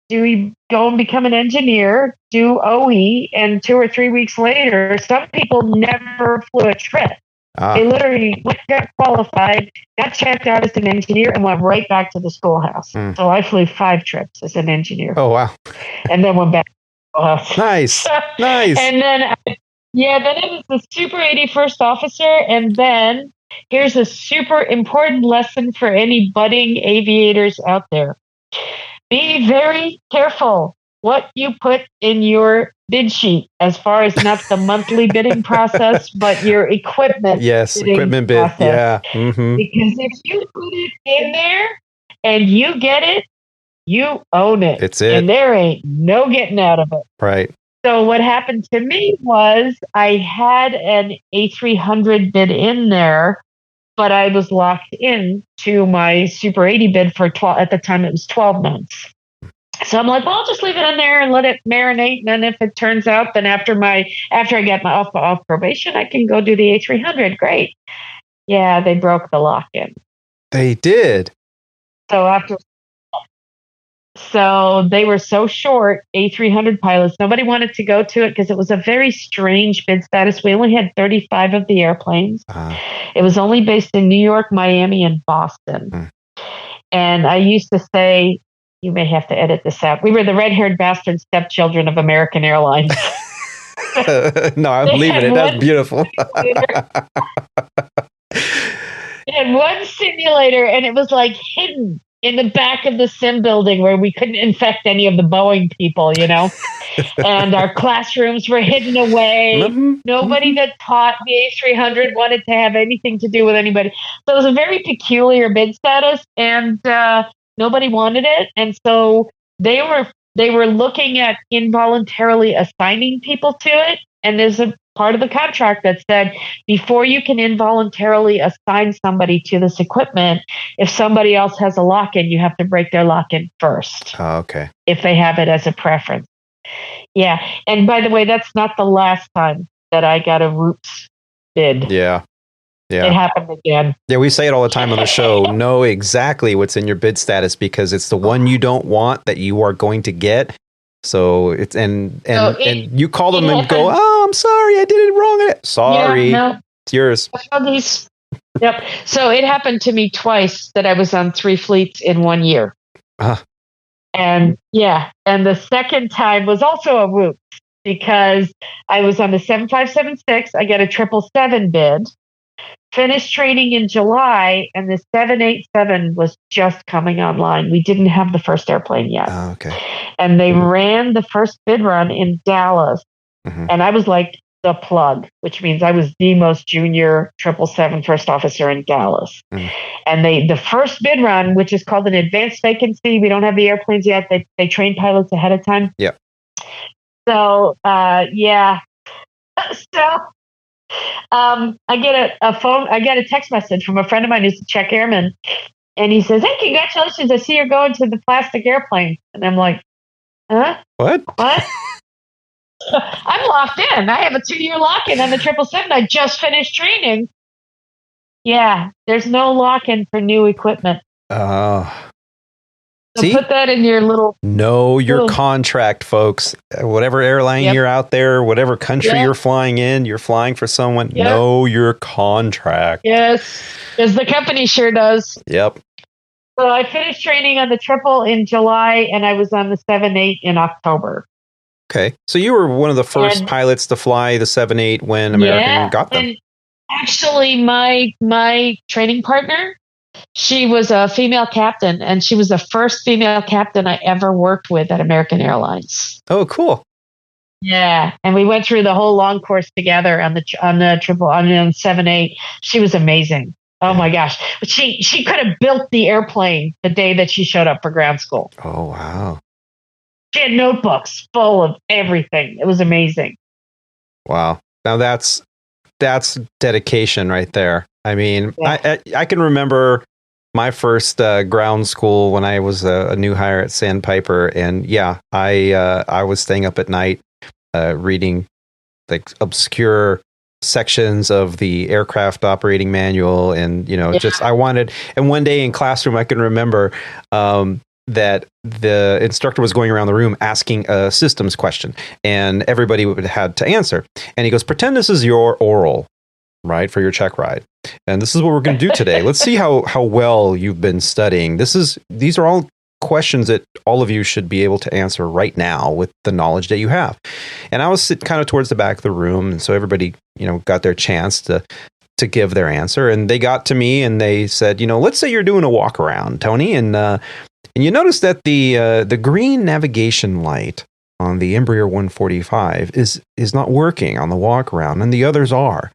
go and become an engineer, do OE, and 2 or 3 weeks later, some people never flew a trip. They literally got qualified, got checked out as an engineer, and went right back to the schoolhouse. So I flew 5 trips as an engineer. Oh, wow. And then went back to the schoolhouse. Nice. Nice. And then, then it was the Super 80 first officer. And then here's a super important lesson for any budding aviators out there. Be very careful what you put in your bid sheet as far as not the monthly bidding process, but your equipment. Yes, equipment bid. Process. Yeah. Mm-hmm. Because if you put it in there and you get it, you own it. It's it. And there ain't no getting out of it. Right. So what happened to me was I had an A300 bid in there, but I was locked in to my Super 80 bid for 12. At the time, it was 12 months. So I'm like, well, I'll just leave it in there and let it marinate. And then if it turns out, then after I get my off probation, I can go do the A300. Great. Yeah, they broke the lock-in. They did. So they were so short, A300 pilots. Nobody wanted to go to it because it was a very strange bid status. We only had 35 of the airplanes. It was only based in New York, Miami, and Boston. And I used to say, you may have to edit this out, we were the red-haired bastard stepchildren of American Airlines. No, I'm leaving it. That's beautiful. They had one simulator, and it was like hidden in the back of the sim building where we couldn't infect any of the Boeing people, and our classrooms were hidden away. Nobody that taught the A300 wanted to have anything to do with anybody. So it was a very peculiar bid status, and nobody wanted it. And so they were looking at involuntarily assigning people to it. And there's a part of the contract that said, before you can involuntarily assign somebody to this equipment, if somebody else has a lock-in, you have to break their lock-in first. Oh, okay. If they have it as a preference. Yeah. And by the way, that's not the last time that I got a Roots bid. Yeah. Yeah. It happened again. Yeah, we say it all the time on the show. Know exactly what's in your bid status because it's the one you don't want that you are going to get. So it's and you call them and go, "Oh, I'm sorry, I did it wrong." Sorry, it's yours. Yep. So it happened to me twice that I was on 3 fleets in 1 year. And the second time was also a whoop because I was on the 7576. I get a 777 bid. Finished training in July, and the 787 was just coming online. We didn't have the first airplane yet. Oh, okay. And they ran the first bid run in Dallas. And I was like the plug, which means I was the most junior 777 first officer in Dallas. And the first bid run, which is called an advanced vacancy, we don't have the airplanes yet. They train pilots ahead of time. Yeah. So, I get a text message from a friend of mine who's a Czech airman, and he says, "Hey, congratulations! I see you're going to the plastic airplane." And I'm like, "Huh? What? I'm locked in. I have a 2-year lock-in on the 777. I just finished training." Yeah, there's no lock-in for new equipment. So put that in your little... Know your contract, folks. Whatever airline you're out there, whatever country you're flying in, you're flying for someone, know your contract. Yes, because the company sure does. Yep. So I finished training on the triple in July, and I was on the 7-8 in October. Okay. So you were one of the first pilots to fly the 7-8 when American got them. And actually, my training partner, she was a female captain, and she was the first female captain I ever worked with at American Airlines. Oh, cool. Yeah, and we went through the whole long course together on the triple on the 7-8. She was amazing. Oh my gosh, she could have built the airplane the day that she showed up for ground school. Oh wow. She had notebooks full of everything. It was amazing. Wow. Now that's dedication right there. I mean, I can remember my first ground school when I was a new hire at Sandpiper, and I was staying up at night reading like obscure sections of the aircraft operating manual, and I wanted. And one day in classroom, I can remember that the instructor was going around the room asking a systems question, and everybody had to answer. And he goes, "Pretend this is your oral, right, for your check ride, and this is what we're going to do today. Let's see how well you've been studying. These are all questions that all of you should be able to answer right now with the knowledge that you have." And I was sitting kind of towards the back of the room, and so everybody got their chance to give their answer. And they got to me and they said, let's say you're doing a walk around, Tony, and you notice that the green navigation light on the Embraer 145 is not working on the walk around, and the others are.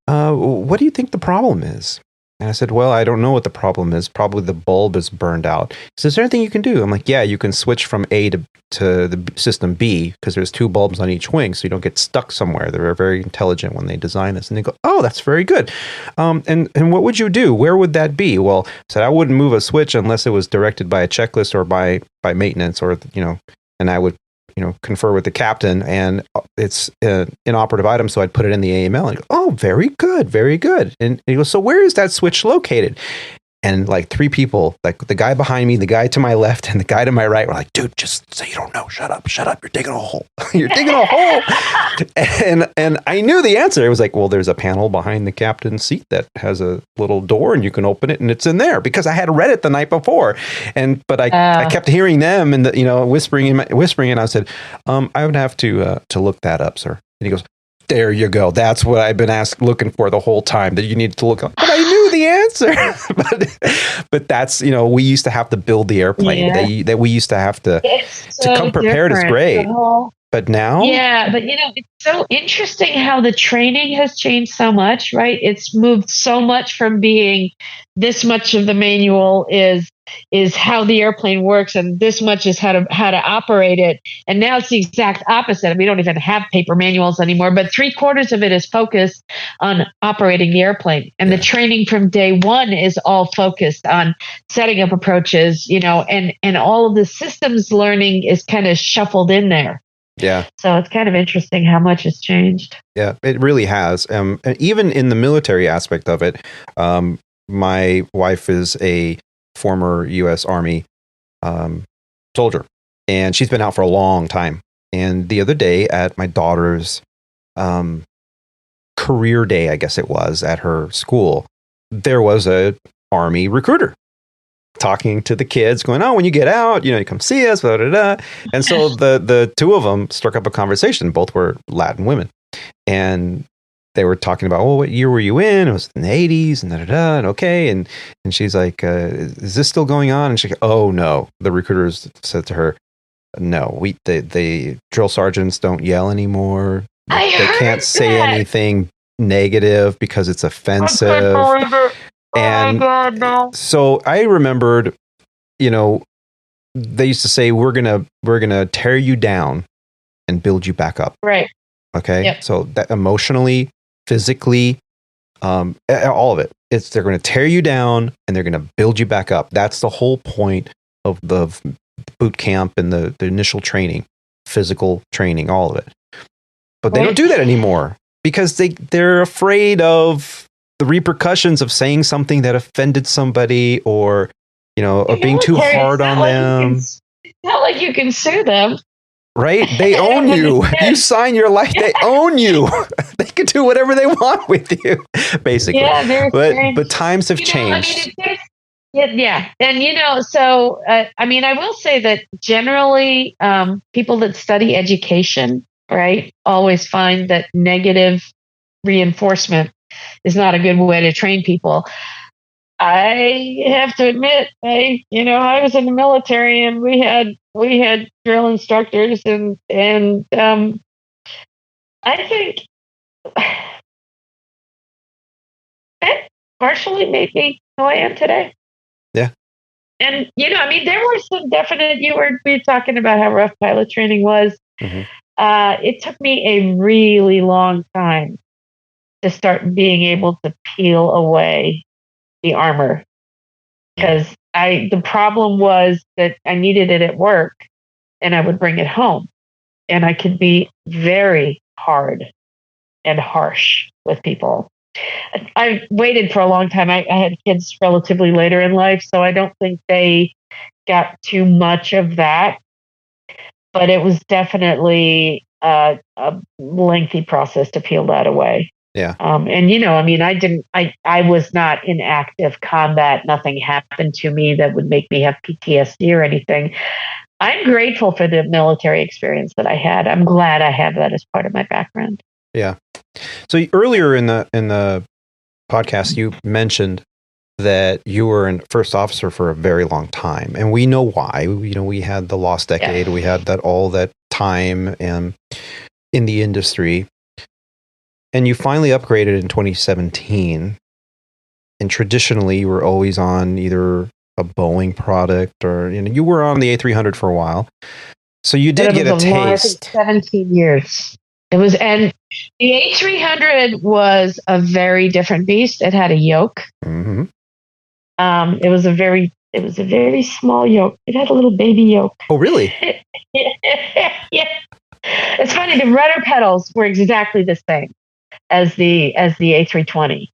What do you think the problem is? And I said, well, I don't know what the problem is. Probably the bulb is burned out. He says, is there anything you can do? I'm like, yeah, you can switch from A to the system B, because there's 2 bulbs on each wing, so you don't get stuck somewhere. They were very intelligent when they designed this. And they go, oh, that's very good. And what would you do? Where would that be? Well, I said, I wouldn't move a switch unless it was directed by a checklist or by maintenance, or, and I would confer with the captain, and it's an inoperative item, so I'd put it in the AML. And go, oh, very good, very good. And he goes, so where is that switch located? And like 3 people, like the guy behind me, the guy to my left, and the guy to my right, were like, dude, just so you don't know, shut up, you're digging a hole. You're digging a hole. And I knew the answer. It was like, well, there's a panel behind the captain's seat that has a little door, and you can open it, and it's in there, because I had read it the night before. But I kept hearing them and whispering, and I said, I would have to look that up, sir. And he goes, there you go. That's what I've been looking for the whole time, that you need to look up. But I knew the answer. but that's, we used to have to build the airplane. That we used to have to come prepared is great. But now? Yeah, but it's so interesting how the training has changed so much, right? It's moved so much from being this much of the manual is how the airplane works, and this much is how to operate it. And now it's the exact opposite. We don't even have paper manuals anymore, but 3/4 of it is focused on operating the airplane. And the training from day one is all focused on setting up approaches, and all of the systems learning is kind of shuffled in there. Yeah. So it's kind of interesting how much has changed. Yeah, it really has. And even in the military aspect of it, my wife is a former U.S. Army soldier, and she's been out for a long time. And the other day at my daughter's career day, I guess it was, at her school, there was a Army recruiter talking to the kids, going, oh, when you get out, you come see us, blah, blah, blah. And so the 2 of them struck up a conversation. Both were Latin women. And they were talking about, what year were you in? It was in the 80s, and da, da, da, and okay. And she's like, is this still going on? And she's like, oh, no. The recruiters said to her, no, the drill sergeants don't yell anymore. They can't say anything negative because it's offensive. And God, no. So I remembered, they used to say, we're gonna tear you down and build you back up. Right. Okay. Yep. So that emotionally, physically, all of it. They're going to tear you down and they're going to build you back up. That's the whole point of the boot camp and the initial training, physical training, all of it. But they don't do that anymore because they're afraid of the repercussions of saying something that offended somebody, or or being too hard on them. It's not like you can sue them. Right? They own you. You sign your life. They own you. They can do whatever they want with you, basically. Yeah, but times have changed. Yeah. And, so, I mean, I will say that generally people that study education, right, always find that negative reinforcement is not a good way to train people. I have to admit, I was in the military and we had drill instructors and I think that partially made me who I am today. Yeah. And, I mean, there were some definite, we were talking about how rough pilot training was. Mm-hmm. It took me a really long time to start being able to peel away the armor. Because the problem was that I needed it at work and I would bring it home. And I could be very hard and harsh with people. I waited for a long time. I had kids relatively later in life, so I don't think they got too much of that. But it was definitely a lengthy process to peel that away. Yeah. And, I mean, I was not in active combat. Nothing happened to me that would make me have PTSD or anything. I'm grateful for the military experience that I had. I'm glad I have that as part of my background. Yeah. So earlier in the podcast, you mentioned that you were a first officer for a very long time, and we know why. We had the lost decade. Yeah. We had all that time in the industry, and you finally upgraded in 2017. And traditionally, you were always on either a Boeing product or you were on the A300 for a while. So you did get a taste. 17 years. It was, and the A300 was a very different beast. It had a yoke. Mm-hmm. It was a very small yoke. It had a little baby yoke. Oh, really? Yeah. It's funny. The rudder pedals were exactly the same as the A320,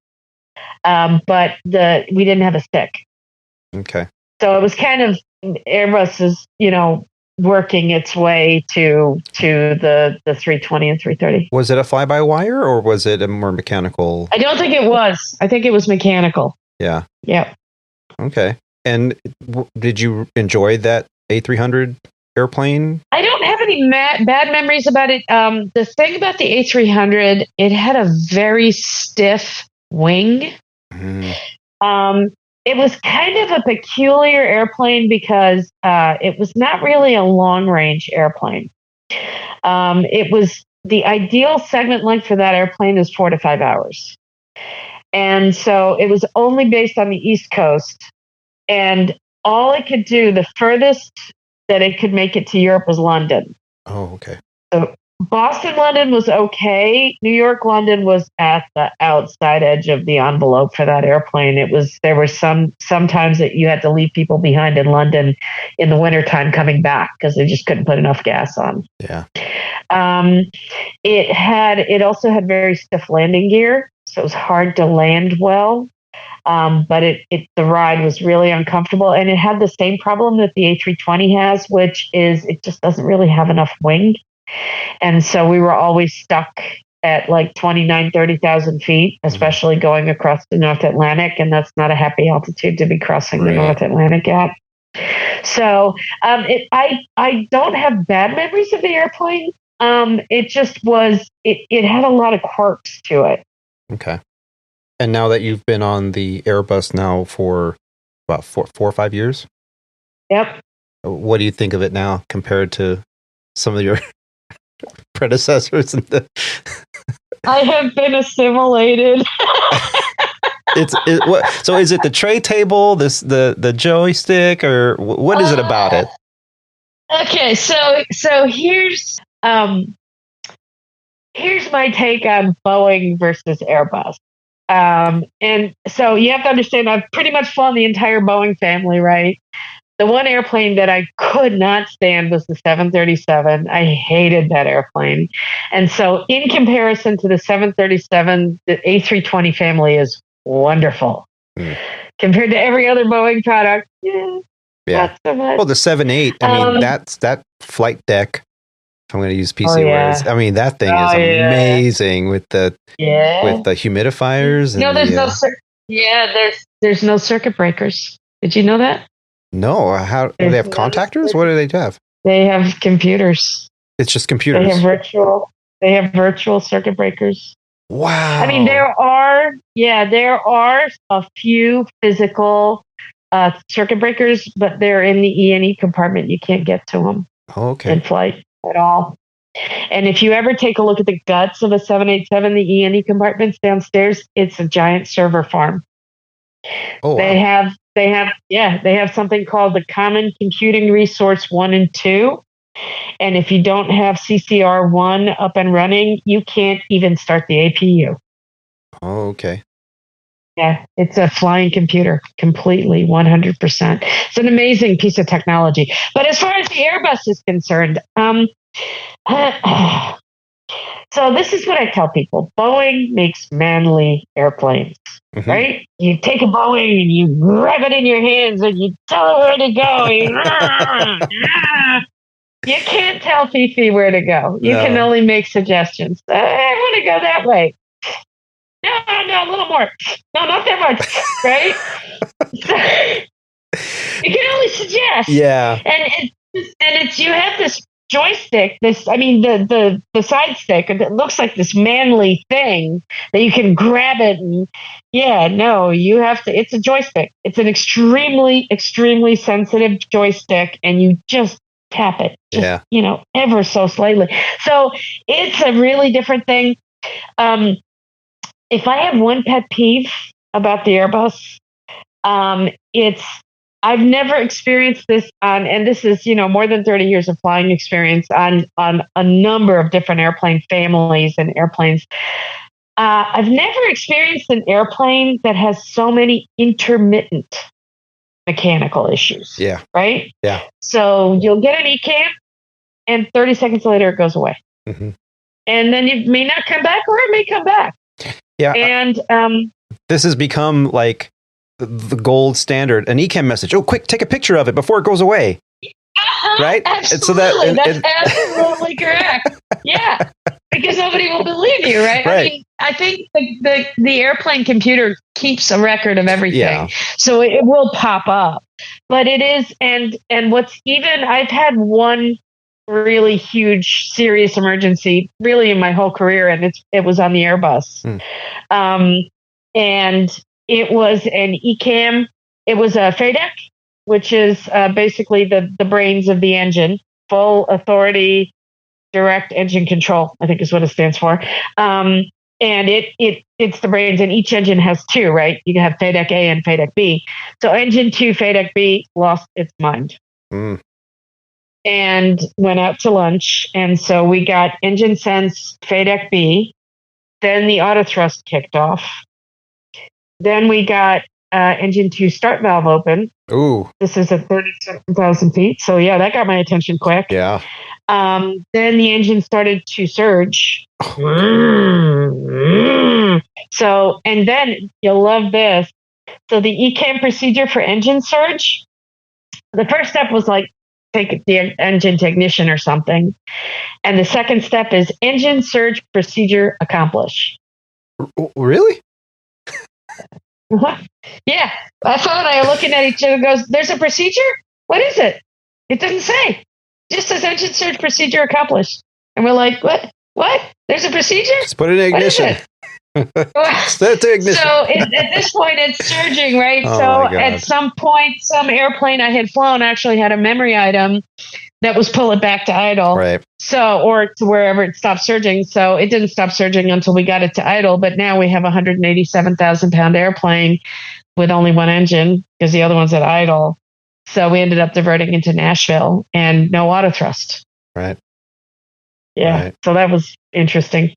but we didn't have a stick. Okay. So it was kind of Airbus is working its way to the 320 and 330. Was it a fly-by-wire or was it a more mechanical? I don't think it was. I think it was mechanical. Yeah. Yeah. Okay. And did you enjoy that A300 airplane? I don't have any bad memories about it. The thing about the A300, it had a very stiff wing. Mm. It was kind of a peculiar airplane because it was not really a long-range airplane. It was the ideal segment length for that airplane is 4 to 5 hours. And so it was only based on the East Coast. And all it could do, the furthest that it could make it to Europe was London. Oh, okay. So Boston, London was okay. New York, London was at the outside edge of the envelope for that airplane. There were sometimes that you had to leave people behind in London in the wintertime coming back because they just couldn't put enough gas on. Yeah. It also had very stiff landing gear, so it was hard to land well. But the ride was really uncomfortable, and it had the same problem that the A320 has, which is it just doesn't really have enough wing. And so we were always stuck at like 29, 30,000 feet, especially going across the North Atlantic. And that's not a happy altitude to be crossing the North Atlantic at. So I don't have bad memories of the airplane. It just was, it had a lot of quirks to it. Okay. And now that you've been on the Airbus now for about 4 or 5 years? Yep. What do you think of it now compared to some of your predecessors? I have been assimilated. So is it the tray table, the joystick, or what is it about it? Okay, so here's my take on Boeing versus Airbus. And so you have to understand, I've pretty much flown the entire Boeing family, right? The one airplane that I could not stand was the 737. I hated that airplane. And so in comparison to the 737, the A320 family is wonderful. Compared to every other Boeing product, not so much. Well, the 787, I mean, that flight deck, if I'm going to use PC words, I mean, that thing is amazing with the humidifiers. No, there's no circuit breakers. Did you know that? No. How do they have contactors? What do they have? They have computers. It's just computers. They have virtual circuit breakers. Wow. I mean, there are a few physical circuit breakers, but they're in the E&E compartment. You can't get to them in flight at all. And if you ever take a look at the guts of a 787, the E&E compartments downstairs, it's a giant server farm. Oh, wow. They have something called the Common Computing Resource 1 and 2. And if you don't have CCR1 up and running, you can't even start the APU. Oh, okay. Yeah, it's a flying computer, completely, 100%. It's an amazing piece of technology. But as far as the Airbus is concerned, so this is what I tell people. Boeing makes manly airplanes, right? You take a Boeing and you grab it in your hands and you tell it where to go. You can't tell Fifi where to go. You can only make suggestions. I want to go that way. No, a little more. No, not that much, right? You can only suggest. Yeah. And it's you have this joystick, the side stick, and it looks like this manly thing that you can grab it and you have to, it's a joystick. It's an extremely, extremely sensitive joystick, and you just tap it, ever so slightly. So it's a really different thing. If I have one pet peeve about the Airbus, I've never experienced this and this is, more than 30 years of flying experience on a number of different airplane families and airplanes. I've never experienced an airplane that has so many intermittent mechanical issues. Yeah. Right? Yeah. So you'll get an ECAM and 30 seconds later it goes away. Mm-hmm. And then it may not come back or it may come back. Yeah. And this has become like the gold standard. An ECAM message. Oh, quick, take a picture of it before it goes away. Right? Absolutely. That's absolutely correct. Yeah. Because nobody will believe you, right? Right. I think the airplane computer keeps a record of everything. Yeah. So it will pop up. But it is, and what's even, I've had one really huge, serious emergency really in my whole career, and it was on the Airbus. And it was an ECAM. It was a FADEC, which is basically the brains of the engine, full authority, direct engine control, I think is what it stands for. And it's the brains, and each engine has two, right? You can have FADEC A and FADEC B. So engine 2, FADEC B, lost its mind. And went out to lunch. And so we got engine sense, FADEC B. Then the auto thrust kicked off. Then we got engine 2 start valve open. Ooh. This is at 37,000 feet. So yeah, that got my attention quick. Yeah. Then the engine started to surge. So, and then you'll love this. So the ECAM procedure for engine surge, the first step was like, take the engine to ignition or something. And the second step is engine surge procedure accomplish. Really? Yeah. My phone and I are looking at each other and goes, there's a procedure? What is it? It doesn't say. It just says engine surge procedure accomplished. And we're like, what? There's a procedure? Just put it in ignition. Set it to ignition. So at this point, it's surging, right? Oh so at some point, some airplane I had flown actually had a memory item that was pull it back to idle. Right. So, or to wherever it stopped surging. So it didn't stop surging until we got it to idle. But now we have a 187,000 pound airplane with only one engine because the other one's at idle. So we ended up diverting into Nashville and no auto thrust. Right. Yeah. Right. So that was interesting.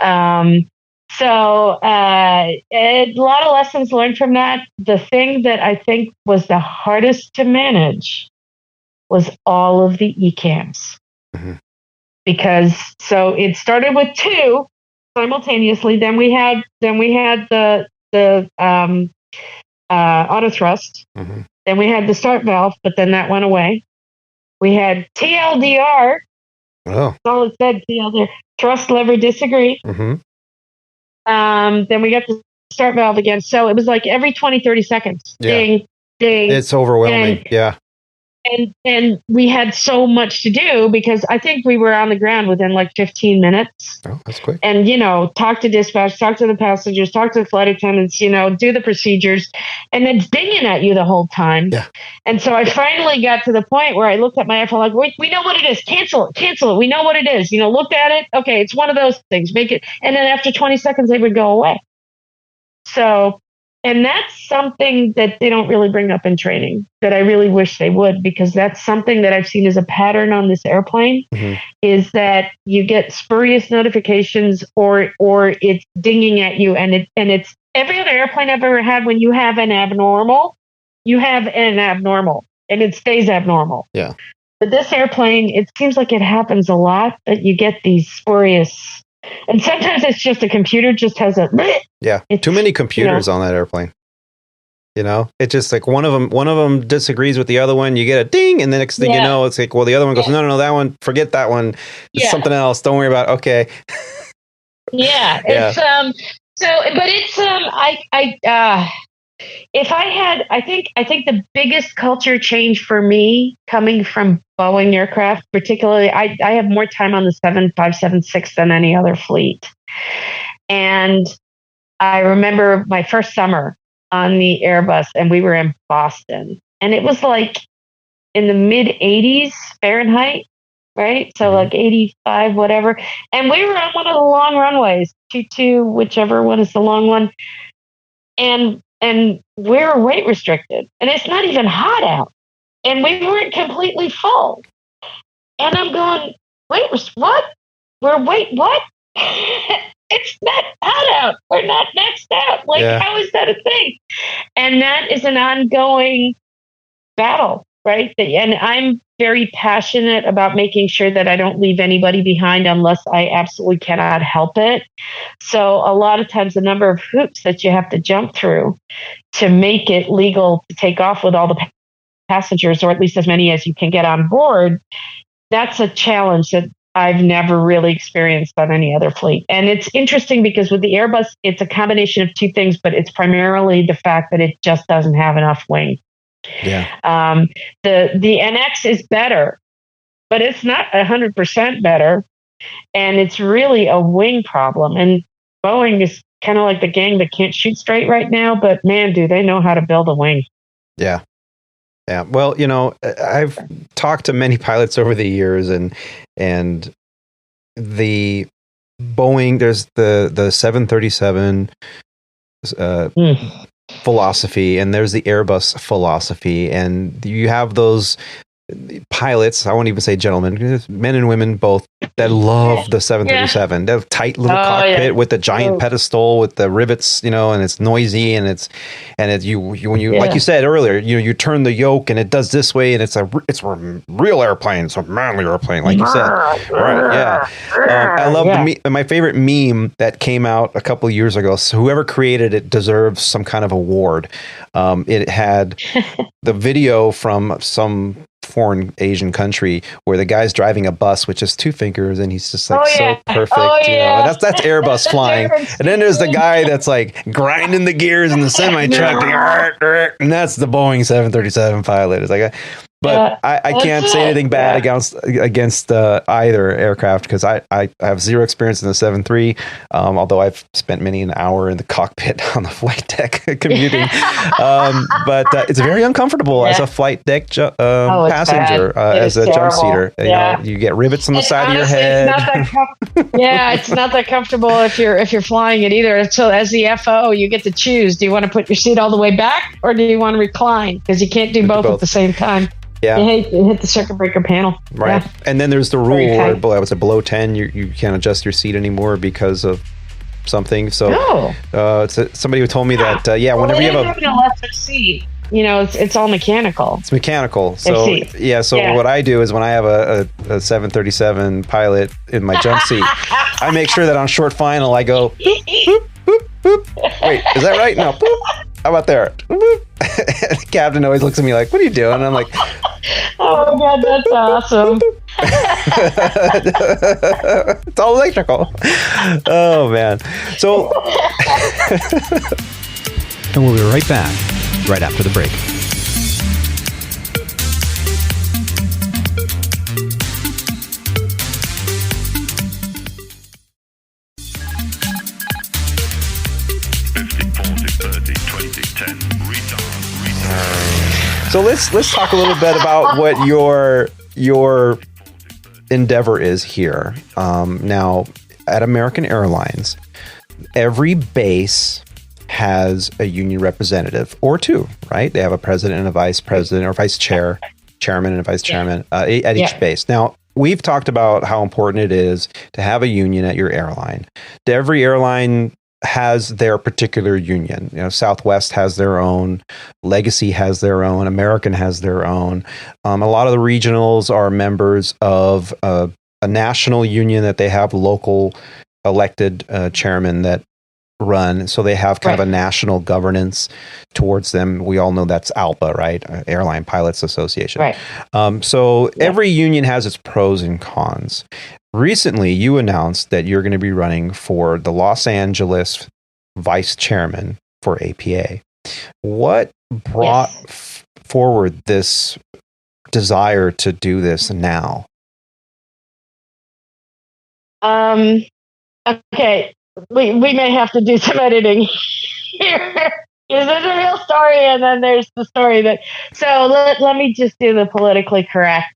So a lot of lessons learned from that. The thing that I think was the hardest to manage was all of the ECAMs. Mm-hmm. Because so it started with 2 simultaneously. Then we had the auto thrust. Mm-hmm. Then we had the start valve, but then that went away. We had TLDR. Oh. That's all it said, TLDR. Thrust lever disagree. Mm-hmm. Then we got the start valve again. So it was like every 20, 30 seconds. Yeah. Ding, ding. It's overwhelming. Yeah. And we had so much to do because I think we were on the ground within like 15 minutes. Oh, that's quick. And, talk to dispatch, talk to the passengers, talk to the flight attendants, do the procedures, and it's dinging at you the whole time. Yeah. And so I finally got to the point where I looked at my iPhone like, wait, we know what it is. Cancel it. We know what it is. Looked at it. Okay, it's one of those things. Make it. And then after 20 seconds, they would go away. So, and that's something that they don't really bring up in training that I really wish they would, because that's something that I've seen as a pattern on this airplane, is that you get spurious notifications or it's dinging at you. And it's every other airplane I've ever had. When you have an abnormal, and it stays abnormal. Yeah. But this airplane, it seems like it happens a lot that you get these spurious. And sometimes it's just a computer just has a. Yeah, too many computers on that airplane. It's just like one of them disagrees with the other one. You get a ding, and the next thing you know, it's like, well, the other one goes, no, that one, forget that one. It's something else. Don't worry about it. Okay. Yeah, it's but it's if I had, I think the biggest culture change for me coming from Boeing aircraft, particularly, I have more time on the 7576 than any other fleet. And I remember my first summer on the Airbus, and we were in Boston, and it was like in the mid 80s Fahrenheit, right? So like 85, whatever. And we were on one of the long runways, 22, whichever one is the long one. And we're weight restricted, and it's not even hot out, and we weren't completely full. And I'm going, wait, what? What? It's not hot out. We're not maxed out. Like, how is that a thing? And that is an ongoing battle, right? And I'm very passionate about making sure that I don't leave anybody behind unless I absolutely cannot help it. So a lot of times the number of hoops that you have to jump through to make it legal to take off with all the passengers, or at least as many as you can get on board, that's a challenge that I've never really experienced on any other fleet. And it's interesting because with the Airbus, it's a combination of two things, but it's primarily the fact that it just doesn't have enough wing. Yeah. The NX is better, but it's not 100% better. And it's really a wing problem. And Boeing is kind of like the gang that can't shoot straight right now, but man, do they know how to build a wing. Yeah. Yeah. Well, I've talked to many pilots over the years, and the Boeing, there's the 737 philosophy, and there's the Airbus philosophy, and you have those pilots, I won't even say gentlemen, men and women both, that love the 737. They have tight little cockpit with the giant pedestal with the rivets, and it's noisy, and you when you like you said earlier, you turn the yoke and it does this way, and it's a real airplane, it's a manly airplane, like you said. Right? Yeah. I love my favorite meme that came out a couple of years ago. So whoever created it deserves some kind of award. It had the video from some foreign Asian country where the guy's driving a bus with just two fingers, and he's just like so perfect. That's Airbus flying. And then there's the guy that's like grinding the gears in the semi truck, and that's the Boeing 737 pilot. It's like, I can't say anything bad against either aircraft, because I have zero experience in the 737, although I've spent many an hour in the cockpit on the flight deck commuting. But it's very uncomfortable as a flight deck passenger, as a jump seater. You get rivets on the side of your head. It's not that comfortable if you're flying it either. So as the FO, you get to choose: do you want to put your seat all the way back, or do you want to recline? Because you can't do both at the same time. Yeah, you hit the circuit breaker panel. Right, and then there's the rule where below 10, you can't adjust your seat anymore because of something. So, somebody told me that whenever you have a lesser seat, it's all mechanical. It's mechanical. So what I do is when I have a 737 pilot in my jump seat, I make sure that on short final I go, boop, boop, boop. Wait, is that right? No, boop. How about there? The captain always looks at me like, what are you doing? And I'm like, oh my God, that's awesome. It's all electrical. Oh, man. So, and we'll be right back right after the break. So let's talk a little bit about what your endeavor is here. Now, at American Airlines, every base has a union representative or two, right? They have a president and a vice president or vice chair, chairman and a vice chairman at each base. Now, we've talked about how important it is to have a union at your airline. Every airline has their particular union. Southwest has their own, Legacy has their own, American has their own. A lot of the regionals are members of a national union that they have local elected chairmen that run. So they have kind of a national governance towards them. We all know that's ALPA, right? Airline Pilots Association. Right. So every union has its pros and cons. Recently, you announced that you're going to be running for the Los Angeles vice chairman for APA. What brought forward this desire to do this now? Okay, we may have to do some editing here. There's a real story, and then there's the story that. So let me just do the politically correct.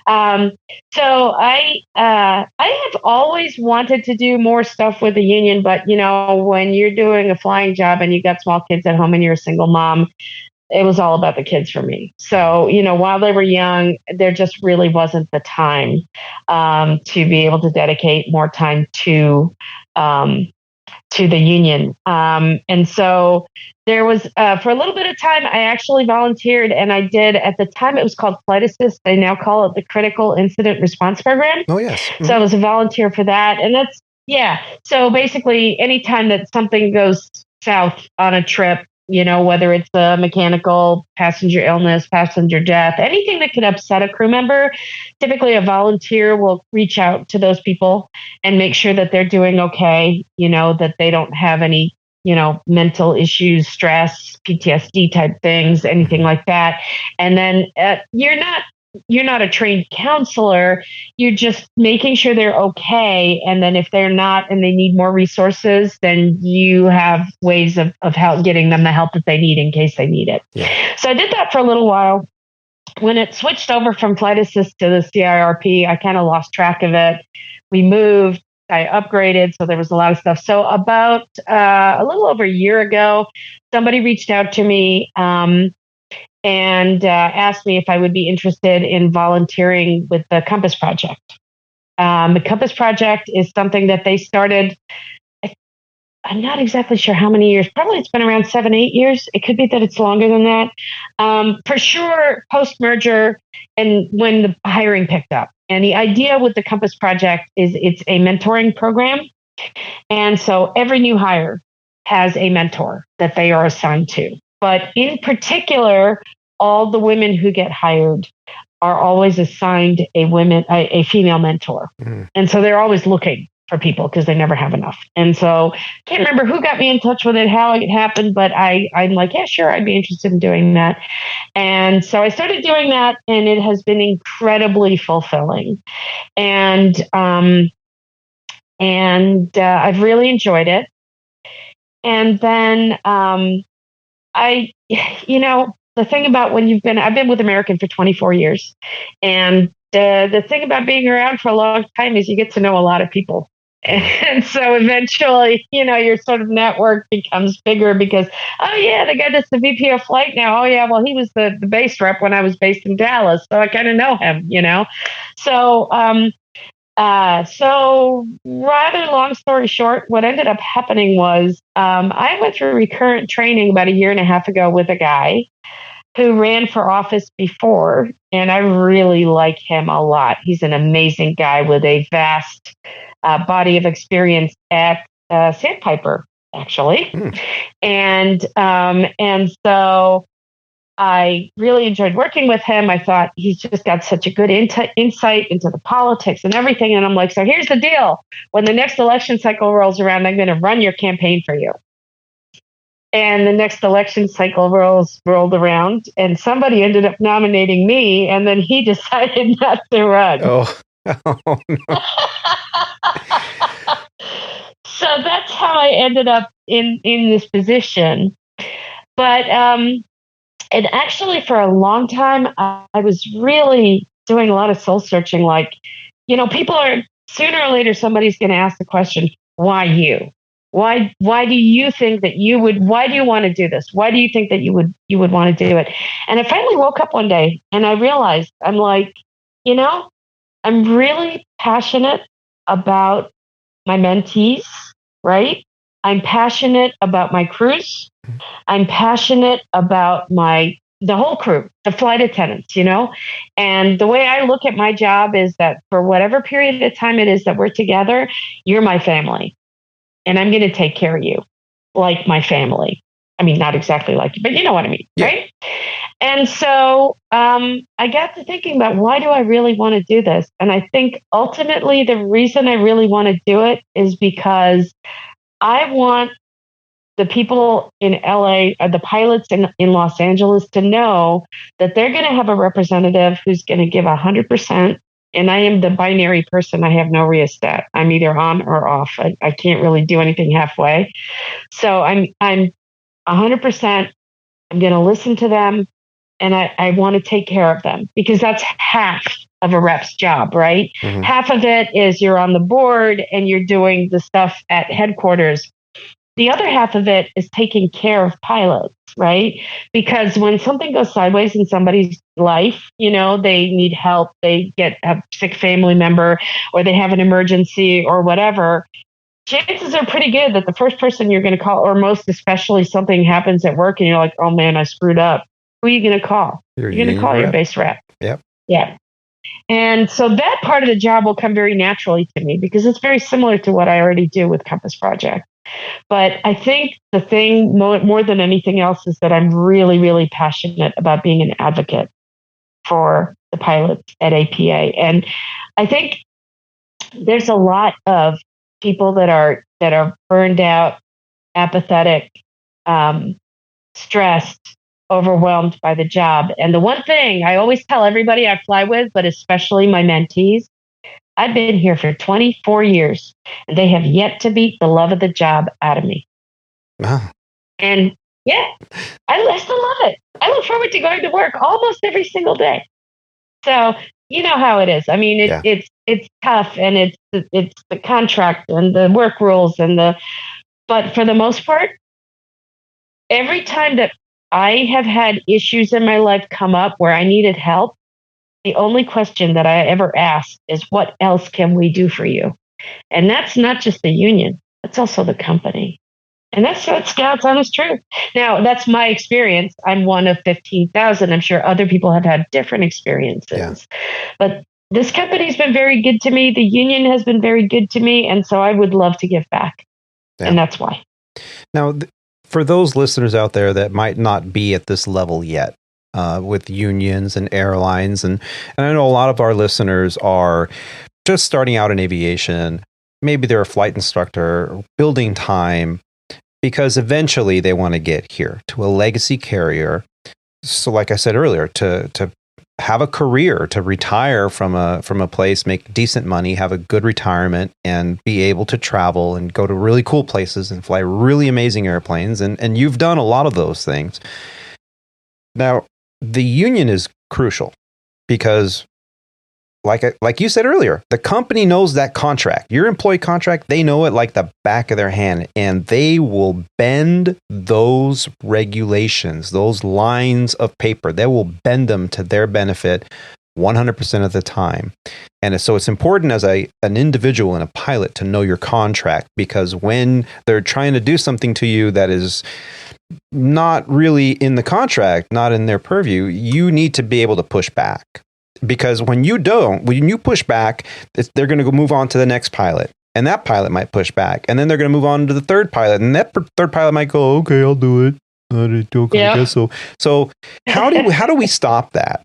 So I have always wanted to do more stuff with the union, but when you're doing a flying job and you got small kids at home and you're a single mom, it was all about the kids for me. So, while they were young, there just really wasn't the time to be able to dedicate more time to the union. And so there was, for a little bit of time, I actually volunteered, and I did, at the time it was called Flutist. They now call it the Critical Incident Response Program. Oh, yes. Mm-hmm. So I was a volunteer for that. And that's, so basically anytime that something goes south on a trip, whether it's a mechanical, passenger illness, passenger death, anything that could upset a crew member, typically a volunteer will reach out to those people and make sure that they're doing okay, that they don't have any, mental issues, stress, PTSD type things, anything like that. And then you're not a trained counselor. You're just making sure they're okay. And then if they're not and they need more resources, then you have ways of help getting them the help that they need in case they need it. Yeah. So I did that for a little while. When it switched over from Flight Assist to the CIRP, I kind of lost track of it. We moved. I upgraded, so there was a lot of stuff. So about a little over a year ago, somebody reached out to me and asked me if I would be interested in volunteering with the Compass Project. The Compass Project is something that they started, I'm not exactly sure how many years. Probably it's been around 7-8 years. It could be that it's longer than that. For sure, post-merger and when the hiring picked up. And the idea with the Compass Project is it's a mentoring program. And so every new hire has a mentor that they are assigned to. But in particular, all the women who get hired are always assigned a female mentor. Mm. And so they're always looking for people because they never have enough. And so I can't remember who got me in touch with it, how it happened, but I'm like, yeah, sure, I'd be interested in doing that. And so I started doing that, and it has been incredibly fulfilling. And I've really enjoyed it. And then the thing about I've been with American for 24 years. And the thing about being around for a long time is you get to know a lot of people. And so eventually, your sort of network becomes bigger because, oh yeah, the guy that's the VP of flight now. Oh yeah, well, he was the base rep when I was based in Dallas. So I kind of know him, So, so rather long story short, what ended up happening was I went through recurrent training about 1.5 years ago with a guy who ran for office before, and I really like him a lot. He's an amazing guy with a vast body of experience at Sandpiper, actually. And so I really enjoyed working with him. I thought he's just got such a good insight into the politics and everything. And I'm like, so here's the deal. When the next election cycle rolls around, I'm going to run your campaign for you. And the next election cycle rolled around, and somebody ended up nominating me, and then he decided not to run. Oh no. So that's how I ended up in this position. But And actually, for a long time, I was really doing a lot of soul searching. Like, people are, sooner or later, somebody's going to ask the question, why you? Why do you think that you would, why do you want to do this? Why do you think that you would want to do it? And I finally woke up one day and I realized, I'm like, I'm really passionate about my mentees, right? I'm passionate about my crews. I'm passionate about the whole crew, the flight attendants, And the way I look at my job is that for whatever period of time it is that we're together, you're my family. And I'm going to take care of you like my family. I mean, not exactly like you, but you know what I mean, yeah. Right? And so I got to thinking about, why do I really want to do this? And I think ultimately the reason I really want to do it is because I want the people in LA, or the pilots in Los Angeles, to know that they're going to have a representative who's going to give 100%. And I am the binary person. I have no rheostat. I'm either on or off. I can't really do anything halfway. So I'm 100%. I'm going to listen to them, and I want to take care of them, because that's half of a rep's job, right? Mm-hmm. Half of it is you're on the board and you're doing the stuff at headquarters. The other half of it is taking care of pilots, right? Because when something goes sideways in somebody's life, they need help, they get a sick family member, or they have an emergency or whatever, chances are pretty good that the first person you're going to call, or most especially something happens at work and you're like, oh man, I screwed up. Who are you going to call? You're going to call your base rep. Yep. Yeah. And so that part of the job will come very naturally to me, because it's very similar to what I already do with Compass Project. But I think the thing more than anything else is that I'm really, really passionate about being an advocate for the pilots at APA. And I think there's a lot of people that are burned out, apathetic, stressed, overwhelmed by the job. And the one thing I always tell everybody I fly with, but especially my mentees, I've been here for 24 years, and they have yet to beat the love of the job out of me. Wow. And yeah, I still love it. I look forward to going to work almost every single day. So you know how it is. I mean, it's tough, and it's the contract and the work rules but for the most part, every time that I have had issues in my life come up where I needed help, the only question that I ever asked is, what else can we do for you? And that's not just the union, that's also the company. And that's God's honest truth. Now, that's my experience. I'm one of 15,000. I'm sure other people have had different experiences. Yeah. But this company's been very good to me. The union has been very good to me. And so I would love to give back. Yeah. And that's why. Now, for those listeners out there that might not be at this level yet, with unions and airlines, and I know a lot of our listeners are just starting out in aviation. Maybe they're a flight instructor, building time, because eventually they want to get here to a legacy carrier. So like I said earlier, to have a career, to retire from a place, make decent money, have a good retirement, and be able to travel and go to really cool places and fly really amazing airplanes. And you've done a lot of those things. Now, the union is crucial because, like you said earlier, the company knows that contract, your employee contract, they know it like the back of their hand, and they will bend those regulations, those lines of paper. They will bend them to their benefit 100% of the time. And so it's important as an individual and a pilot to know your contract, because when they're trying to do something to you that is not really in the contract, not in their purview, you need to be able to push back. Because when you push back, they're going to go move on to the next pilot, and that pilot might push back, and then they're going to move on to the third pilot, and that third pilot might go, okay, I'll do it. Okay, yeah. I guess so. So how do we stop that?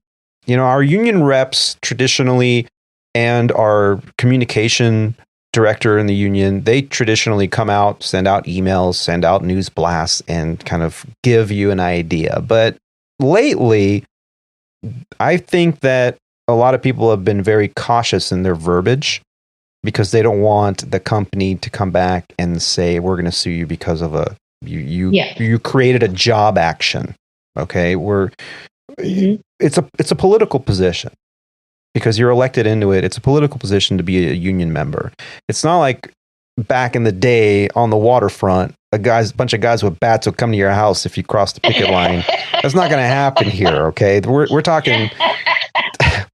Our union reps traditionally, and our communication director in the union, they traditionally come out, send out emails, send out news blasts, and kind of give you an idea. But lately, I think that a lot of people have been very cautious in their verbiage, because they don't want the company to come back and say, we're going to sue you because of you created a job action. Okay, it's a political position because you're elected into it. It's a political position to be a union member. It's not like back in the day on the waterfront, a bunch of guys with bats would come to your house if you cross the picket line. That's not going to happen here. Okay, we're talking.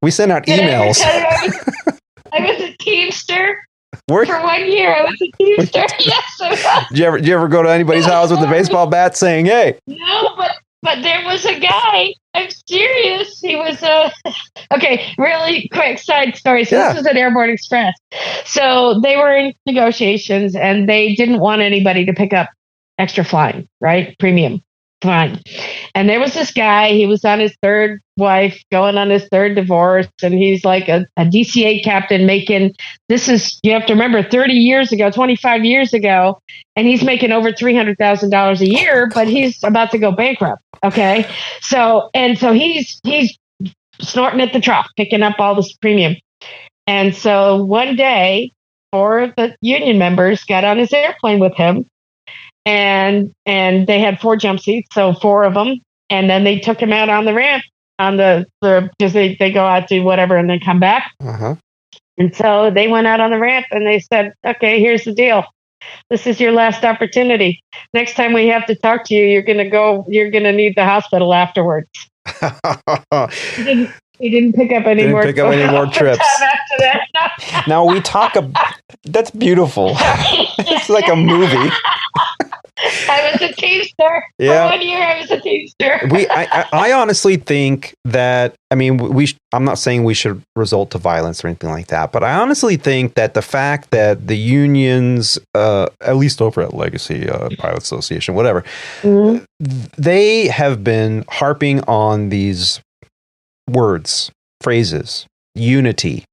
We send out emails. I was a Teamster. For 1 year, I was a Teamster. Yes. Did you ever go to anybody's house with a baseball bat saying, "Hey"? No, but there was a guy. I'm serious. He was okay. Really quick side story. So This was at Airborne Express. So they were in negotiations, and they didn't want anybody to pick up extra flying, right? Premium flying. And there was this guy. He was on his third wife, going on his third divorce, and he's like a DC-8 captain making. This is, you have to remember, 30 years ago, 25 years ago, and he's making over $300,000 a year, but he's about to go bankrupt. Okay, so he's snorting at the trough, picking up all this premium. And so one day, 4 of the union members got on his airplane with him, and they had 4 jump seats, so 4 of them, and then they took him out on the ramp on the because they go out to whatever and then come back. Uh-huh. And so they went out on the ramp and they said, "Okay, here's the deal. This is your last opportunity. Next time we have to talk to you, you're going to need the hospital afterwards." He didn't pick up any more trips after that. Now we talk that's beautiful. It's like a movie. I was a Teamster. Yeah. For 1 year, I was a Teamster. I honestly think that, I mean, I'm not saying we should resort to violence or anything like that, but I honestly think that the fact that the unions, at least over at Legacy Pilot Association, whatever, they have been harping on these words, phrases, unity,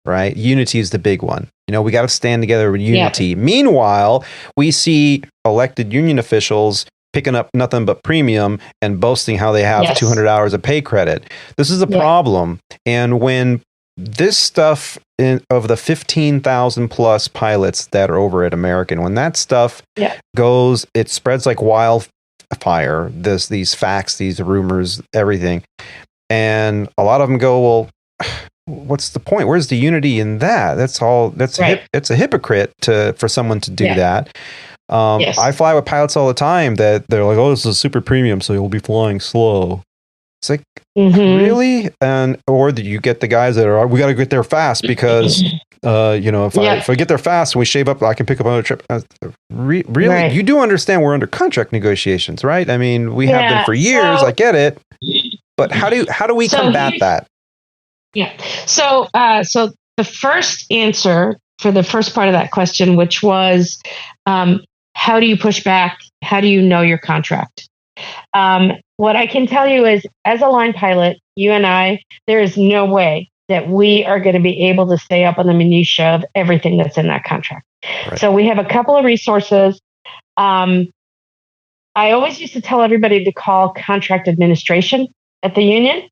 right? Unity is the big one. We got to stand together with unity. Yeah. Meanwhile, we see elected union officials picking up nothing but premium and boasting how they have 200 hours of pay credit. This is a problem. And when this stuff of the 15,000 plus pilots that are over at American, when that stuff goes, it spreads like wildfire. These facts, these rumors, everything. And a lot of them go, well, what's the point? Where's the unity in that? That's all. It's a hypocrite for someone to do that. I fly with pilots all the time that they're like, "Oh, this is super premium, so you'll be flying slow." It's like, really? Or do you get the guys that are, we got to get there fast because, if I get there fast and we shave up, I can pick up another trip. Really? Right. You do understand we're under contract negotiations, right? I mean, we have been for years. I get it. But how do we combat that? Yeah. So the first answer for the first part of that question, which was, how do you push back? How do you know your contract? What I can tell you is, as a line pilot, you and I, there is no way that we are going to be able to stay up on the minutia of everything that's in that contract. Right. So we have a couple of resources. I always used to tell everybody to call contract administration at the union.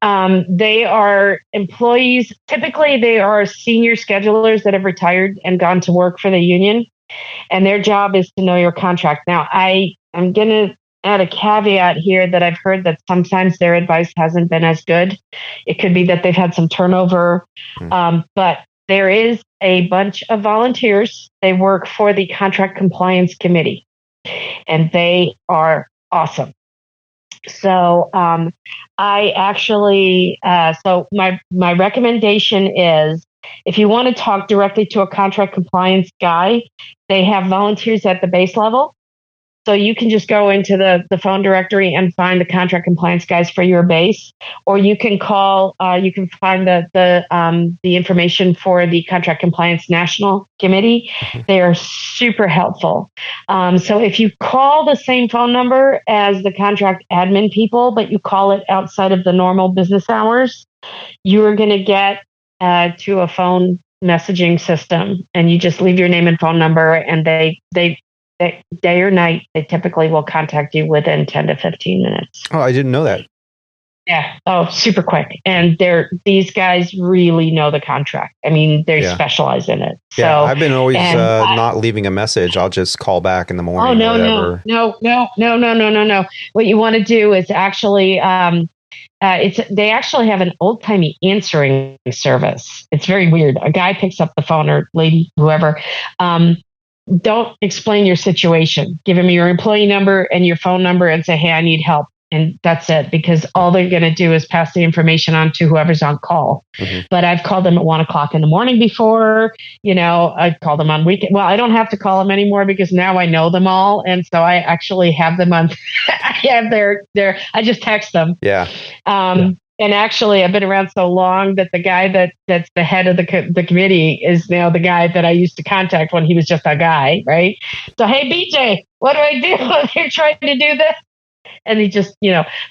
They are employees. Typically, they are senior schedulers that have retired and gone to work for the union, and their job is to know your contract. Now, I'm going to add a caveat here that I've heard that sometimes their advice hasn't been as good. It could be that they've had some turnover, but there is a bunch of volunteers. They work for the Contract Compliance Committee, and they are awesome. So I actually, so my recommendation is, if you want to talk directly to a contract compliance guy, they have volunteers at the base level. So you can just go into the phone directory and find the contract compliance guys for your base, or you can call. You can find the information for the Contract Compliance National Committee. They are super helpful. So if you call the same phone number as the contract admin people, but you call it outside of the normal business hours, you are going to get to a phone messaging system, and you just leave your name and phone number, and they day or night, they typically will contact you within 10 to 15 minutes. Oh, I didn't know that. Yeah. Oh, super quick. And these guys really know the contract. I mean, they specialize in it. Yeah, So I've been always not leaving a message. I'll just call back in the morning. No. What you want to do is actually, they actually have an old timey answering service. It's very weird. A guy picks up the phone, or lady, whoever. Don't explain your situation. Give him your employee number and your phone number and say, hey, I need help. And that's it, because all they're going to do is pass the information on to whoever's on call. Mm-hmm. But I've called them at 1:00 in the morning before, I've called them on weekend. Well, I don't have to call them anymore because now I know them all. And so I actually have them on, I have I just text them. Yeah. And actually, I've been around so long that the guy that's the head of the committee is now the guy that I used to contact when he was just a guy, right? So, hey, BJ, what do I do? They're trying to do this. And he just,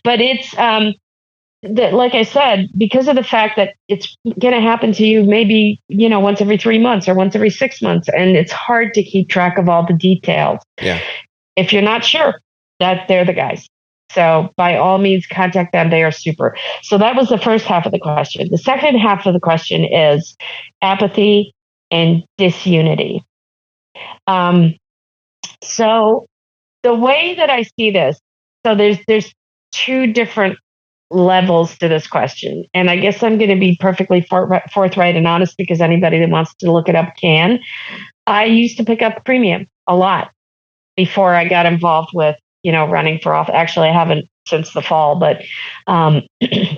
but it's, like I said, because of the fact that it's going to happen to you maybe, once every 3 months or once every 6 months. And it's hard to keep track of all the details. Yeah. If you're not sure, that they're the guys. So by all means, contact them. They are super. So that was the first half of the question. The second half of the question is apathy and disunity. So the way that I see this, so there's two different levels to this question. And I guess I'm going to be perfectly forthright and honest, because anybody that wants to look it up can. I used to pick up premium a lot before I got involved with, running for office. Actually, I haven't since the fall, but if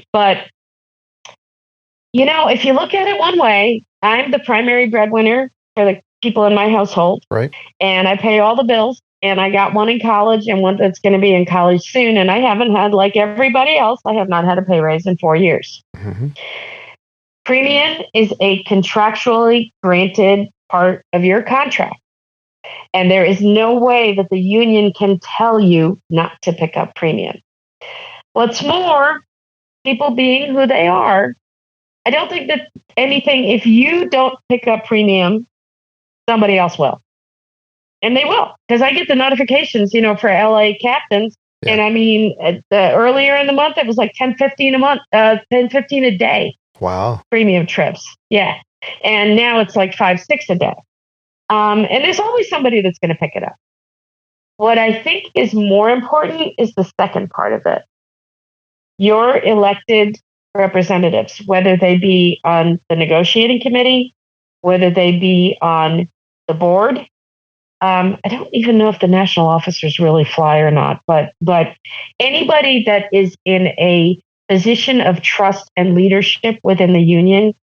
you look at it one way, I'm the primary breadwinner for the people in my household. Right. And I pay all the bills. And I got one in college and one that's going to be in college soon. And I haven't had, like everybody else, I have not had a pay raise in 4 years. Mm-hmm. Premium is a contractually granted part of your contract. And there is no way that the union can tell you not to pick up premium. What's more, people being who they are, I don't think that anything, if you don't pick up premium, somebody else will. And they will, because I get the notifications, for LA captains. Yeah. And I mean, earlier in the month, it was like $10.15 a month, $10.15 a day. Wow. Premium trips. Yeah. And now it's like $5-6 a day. And there's always somebody that's going to pick it up. What I think is more important is the second part of it. Your elected representatives, whether they be on the negotiating committee, whether they be on the board. I don't even know if the national officers really fly or not, but anybody that is in a position of trust and leadership within the union,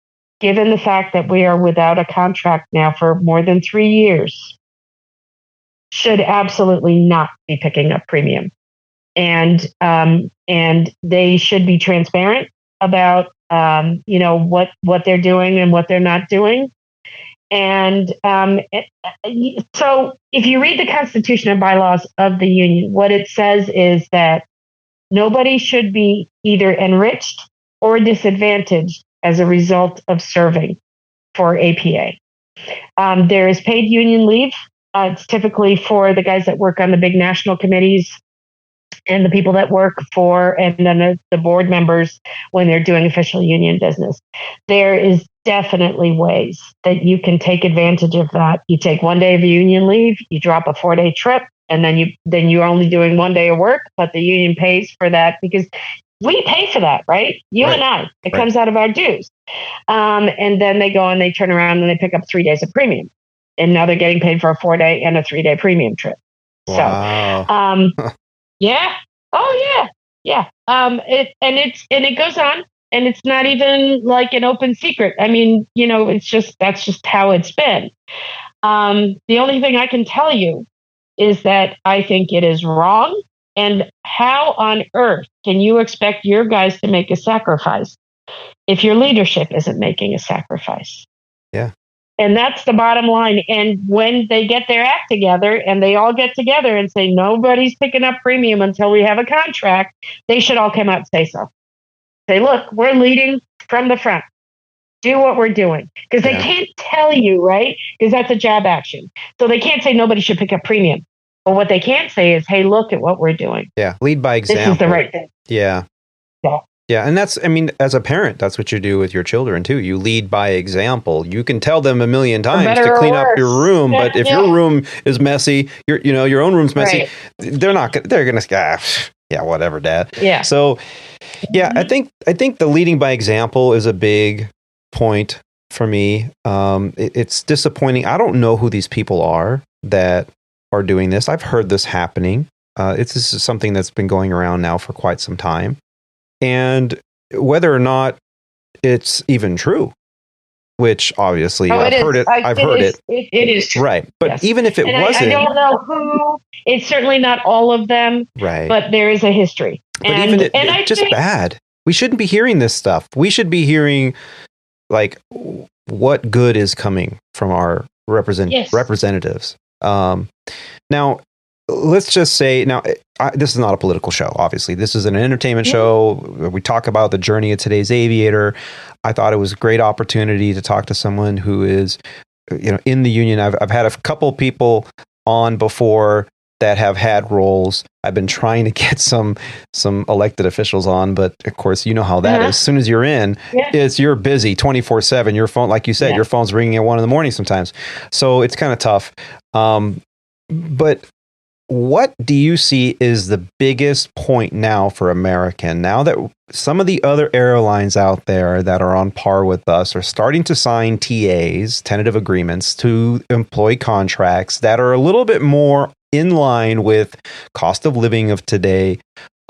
given the fact that we are without a contract now for more than 3 years, should absolutely not be picking up premium. And they should be transparent about, what they're doing and what they're not doing. And so if you read the Constitution and bylaws of the union, what it says is that nobody should be either enriched or disadvantaged as a result of serving for APA. There is paid union leave. It's typically for the guys that work on the big national committees and the people that work for, and then the board members when they're doing official union business. There is definitely ways that you can take advantage of that. You take 1 day of union leave, you drop a 4-day trip, and then you're only doing 1 day of work, but the union pays for that because we pay for that, right? You and I. It comes out of our dues. And then they go and they turn around and they pick up 3 days of premium. And now they're getting paid for a 4-day and a 3-day premium trip. Wow. So, yeah. Oh, yeah. It goes on. And it's not even like an open secret. I mean, that's just how it's been. The only thing I can tell you is that I think it is wrong. And how on earth can you expect your guys to make a sacrifice if your leadership isn't making a sacrifice? Yeah. And that's the bottom line. And when they get their act together and they all get together and say, nobody's picking up premium until we have a contract, they should all come out and say so. Say, look, we're leading from the front. Do what we're doing. Because they can't tell you, right? Because that's a job action. So they can't say nobody should pick up premium. But what they can say is, hey, look at what we're doing. Yeah. Lead by example. This is the right thing. Yeah. Yeah, and that's, I mean, as a parent, that's what you do with your children too. You lead by example. You can tell them a million times to clean up your room, but if your room is messy, your own room's messy, they're gonna yeah, whatever, Dad. Yeah. So, yeah, I think the leading by example is a big point for me. It's disappointing. I don't know who these people are that are doing this. I've heard this happening. This is something that's been going around now for quite some time. And whether or not it's even true, which obviously I've heard it. It is true. Right. But even if it wasn't. I don't know who. It's certainly not all of them. Right. But there is a history. But even it's just bad. We shouldn't be hearing this stuff. We should be hearing, like, what good is coming from our representatives. Now, let's just say, this is not a political show, obviously. This is an entertainment show. We talk about the journey of today's aviator. I thought it was a great opportunity to talk to someone who is, in the union. I've had a couple people on before that have had roles. I've been trying to get some elected officials on, but of course, you know how that is. As soon as you're in, you're busy 24/7. Your phone, like you said, your phone's ringing at 1 a.m. sometimes. So it's kind of tough. But what do you see is the biggest point now for American, now that some of the other airlines out there that are on par with us are starting to sign TAs, tentative agreements, to employee contracts that are a little bit more in line with cost of living of today?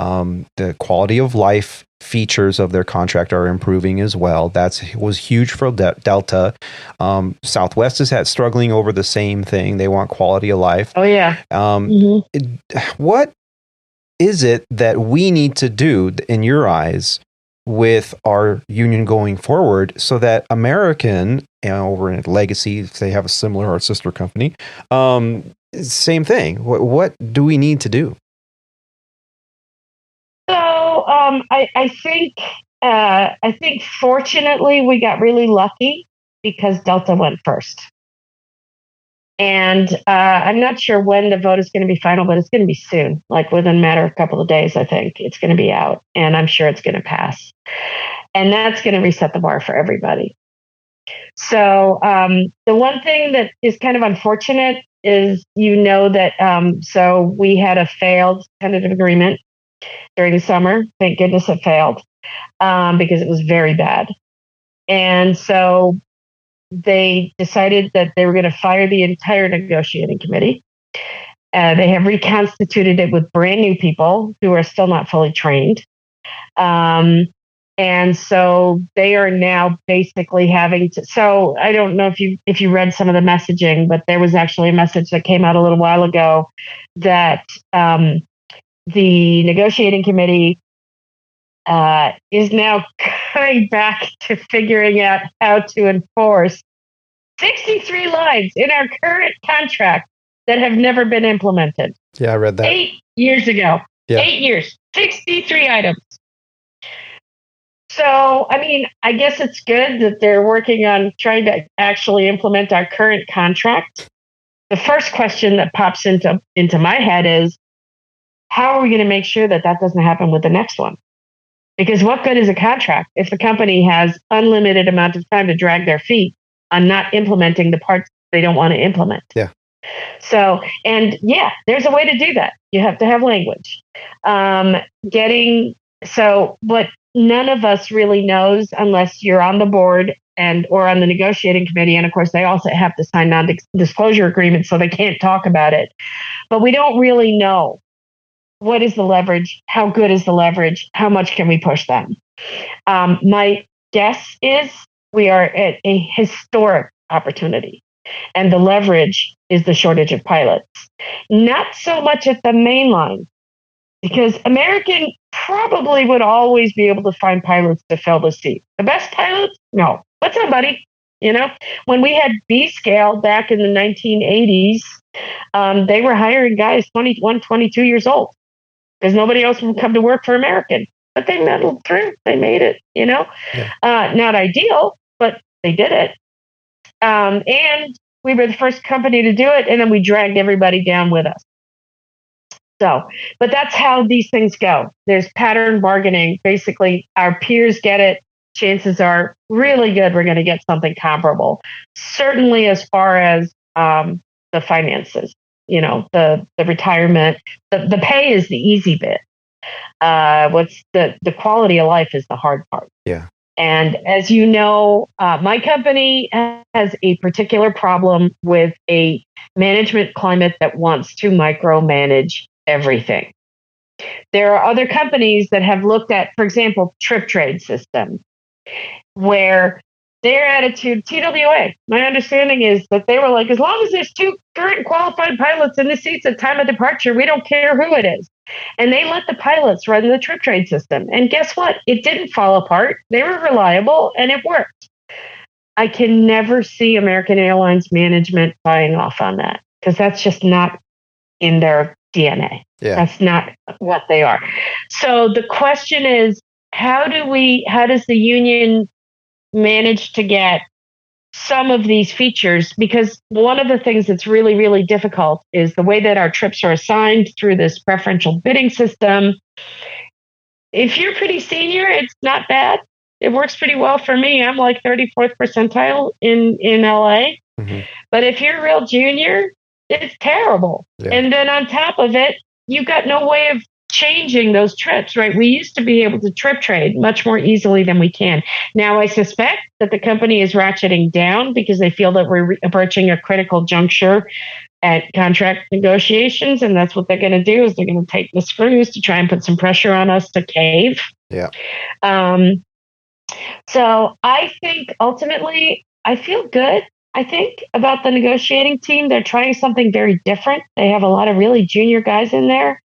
The quality of life features of their contract are improving as well. That was huge for Delta. Southwest is struggling over the same thing. They want quality of life. Oh, yeah. What is it that we need to do, in your eyes, with our union going forward so that American, over in Legacy, if they have a similar or sister company, same thing. What do we need to do? So I think fortunately we got really lucky because Delta went first. And I'm not sure when the vote is going to be final, but it's going to be soon, like within a matter of a couple of days. I think it's going to be out, and I'm sure it's going to pass. And that's going to reset the bar for everybody. So the one thing that is kind of unfortunate is, that so we had a failed tentative agreement during the summer. Thank goodness it failed because it was very bad. And so they decided that they were going to fire the entire negotiating committee. They have reconstituted it with brand new people who are still not fully trained. And so they are now basically having to. So I don't know if you read some of the messaging, but there was actually a message that came out a little while ago that the negotiating committee is now coming back to figuring out how to enforce 63 lines in our current contract that have never been implemented. Yeah, I read that. 8 years ago. Yeah. 8 years. 63 items. So, I mean, I guess it's good that they're working on trying to actually implement our current contract. The first question that pops into my head is, how are we going to make sure that doesn't happen with the next one? Because what good is a contract if the company has unlimited amount of time to drag their feet on not implementing the parts they don't want to implement? Yeah. So, there's a way to do that. You have to have language. What none of us really knows unless you're on the board or on the negotiating committee. And of course, they also have to sign non-disclosure agreements, so they can't talk about it. But we don't really know. What is the leverage? How good is the leverage? How much can we push them? My guess is we are at a historic opportunity, and the leverage is the shortage of pilots. Not so much at the main line, because American probably would always be able to find pilots to fill the seat. The best pilots? No. What's up, buddy? When we had B scale back in the 1980s, they were hiring guys 21, 22 years old, because nobody else would come to work for American. But they meddled through. They made it, Yeah. Not ideal, but they did it. And we were the first company to do it, and then we dragged everybody down with us. So, but that's how these things go. There's pattern bargaining. Basically, our peers get it. Chances are really good we're going to get something comparable. Certainly as far as the finances, the retirement, the pay is the easy bit. What's the quality of life is the hard part. Yeah. And as you know, my company has a particular problem with a management climate that wants to micromanage everything. There are other companies that have looked at, for example, trip trade system, where their attitude, TWA, my understanding is that they were like, as long as there's 2 current qualified pilots in the seats at time of departure, we don't care who it is. And they let the pilots run the trip trade system. And guess what? It didn't fall apart. They were reliable and it worked. I can never see American Airlines management buying off on that, because that's just not in their DNA. Yeah. That's not what they are. So the question is, how does the union manage to get some of these features? Because one of the things that's really, really difficult is the way that our trips are assigned through this preferential bidding system. If you're pretty senior, it's not bad. It works pretty well for me. I'm like 34th percentile in LA. Mm-hmm. But if you're real junior, it's terrible. Yeah. And then on top of it, you've got no way of changing those trips, right? We used to be able to trip trade much more easily than we can. Now, I suspect that the company is ratcheting down because they feel that we're approaching a critical juncture at contract negotiations. And that's what they're going to do, is they're going to take the screws to try and put some pressure on us to cave. Yeah. So I think ultimately I feel good. I think about the negotiating team. They're trying something very different. They have a lot of really junior guys in there.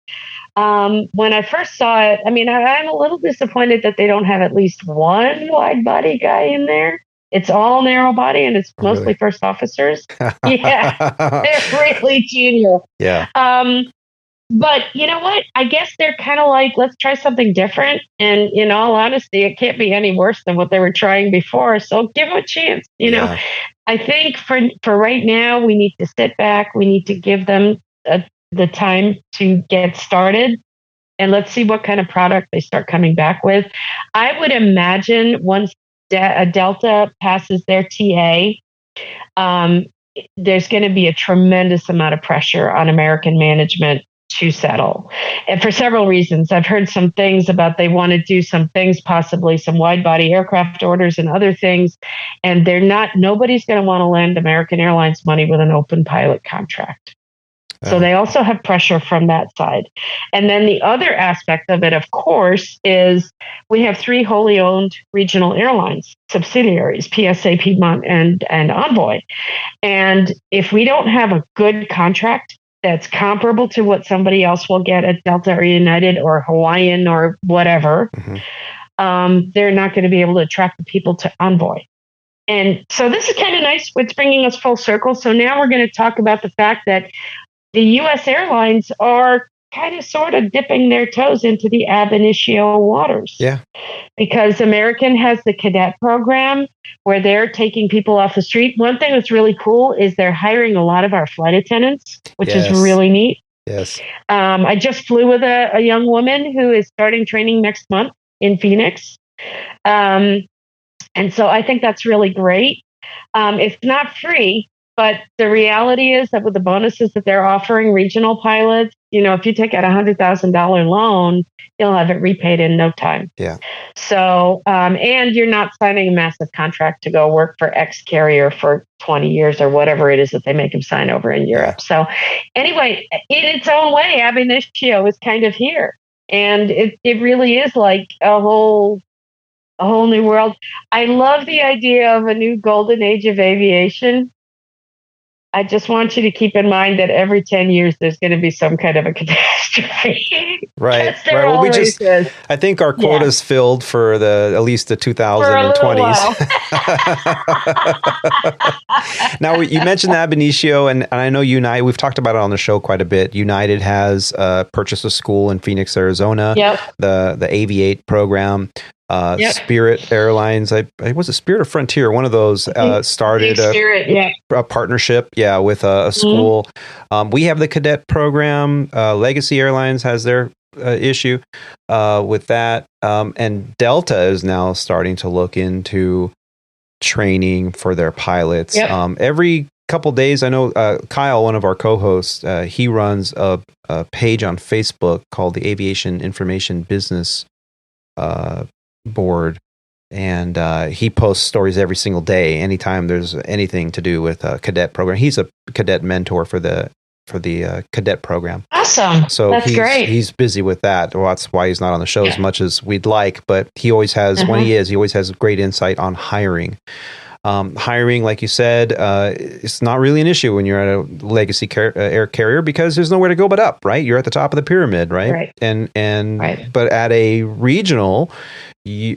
When I first saw it, I mean, I'm a little disappointed that they don't have at least one wide body guy in there. It's all narrow body, and it's mostly first officers. Yeah, they're really junior. Yeah. But you know what? I guess they're kind of like, let's try something different. And in all honesty, it can't be any worse than what they were trying before. So give them a chance. You know, I think for right now, we need to sit back. We need to give them the time to get started, and let's see what kind of product they start coming back with. I would imagine once Delta passes their TA, there's going to be a tremendous amount of pressure on American management to settle. And for several reasons. I've heard some things about they want to do some things, possibly some wide body aircraft orders and other things. And nobody's going to want to lend American Airlines money with an open pilot contract. So they also have pressure from that side. And then the other aspect of it, of course, is we have 3 wholly owned regional airlines, subsidiaries, PSA, Piedmont, and Envoy. And if we don't have a good contract that's comparable to what somebody else will get at Delta or United or Hawaiian or whatever, they're not going to be able to attract the people to Envoy. And so this is kind of nice. It's bringing us full circle. So now we're going to talk about the fact that the U.S. airlines are kind of sort of dipping their toes into the ab initio waters. Yeah. Because American has the cadet program where they're taking people off the street. One thing that's really cool is they're hiring a lot of our flight attendants, which is really neat. Yes. I just flew with a young woman who is starting training next month in Phoenix. And so I think that's really great. It's not free. But the reality is that with the bonuses that they're offering regional pilots, if you take out $100,000 loan, you'll have it repaid in no time. Yeah. So, and you're not signing a massive contract to go work for X carrier for 20 years or whatever it is that they make them sign over in Europe. So anyway, in its own way, ab initio is kind of here. And it really is like a whole new world. I love the idea of a new golden age of aviation. I just want you to keep in mind that every 10 years, there's going to be some kind of a catastrophe. Right. Well, I think our quota is filled for at least the 2020s. Now, you mentioned ab initio, and I know United, we've talked about it on the show quite a bit. United has purchased a school in Phoenix, Arizona, the Aviate program. Spirit Airlines, I was a Spirit or Frontier, one of those started a partnership, with a school. We have the cadet program. Legacy Airlines has their issue with that, and Delta is now starting to look into training for their pilots. Every couple days, I know Kyle, one of our co-hosts, he runs a page on Facebook called the Aviation Information Business board, and he posts stories every single day anytime there's anything to do with a cadet program. He's a cadet mentor for the cadet program. Awesome. So that's great. He's busy with that. Well, that's why he's not on the show as much as we'd like, but he always has, when he always has great insight on hiring. Hiring, like you said, it's not really an issue when you're at a legacy air carrier, because there's nowhere to go but up, right? You're at the top of the pyramid, right? But at a regional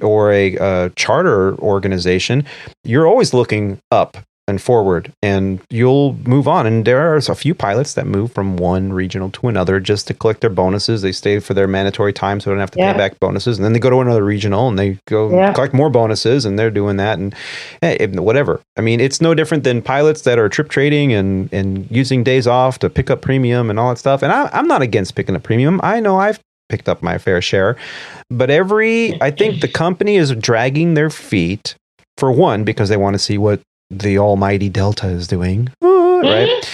or a charter organization, you're always looking up and forward, and you'll move on. And there are a few pilots that move from one regional to another just to collect their bonuses. They stay for their mandatory time, so they don't have to pay back bonuses. And then they go to another regional and they go collect more bonuses, and they're doing that. And whatever. I mean, it's no different than pilots that are trip trading and using days off to pick up premium and all that stuff. And I'm not against picking up premium. I know I've picked up my fair share, but I think the company is dragging their feet, for one, because they want to see what the almighty Delta is doing, right?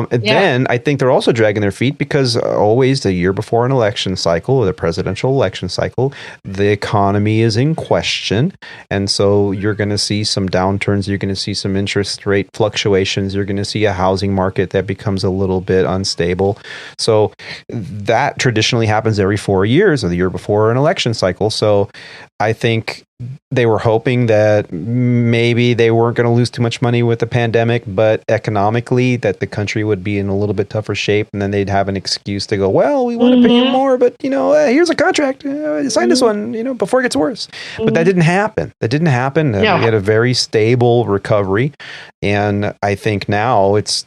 Then I think they're also dragging their feet because always the year before an election cycle, or the presidential election cycle, the economy is in question. And so you're going to see some downturns. You're going to see some interest rate fluctuations. You're going to see a housing market that becomes a little bit unstable. So that traditionally happens every 4 years, or the year before an election cycle. So I think they were hoping that maybe they weren't going to lose too much money with the pandemic, but economically that the country would be in a little bit tougher shape, and then they'd have an excuse to go, well, we want to pay you more, but here's a contract, sign this one, before it gets worse. But that didn't happen. No. We had a very stable recovery, and I think now it's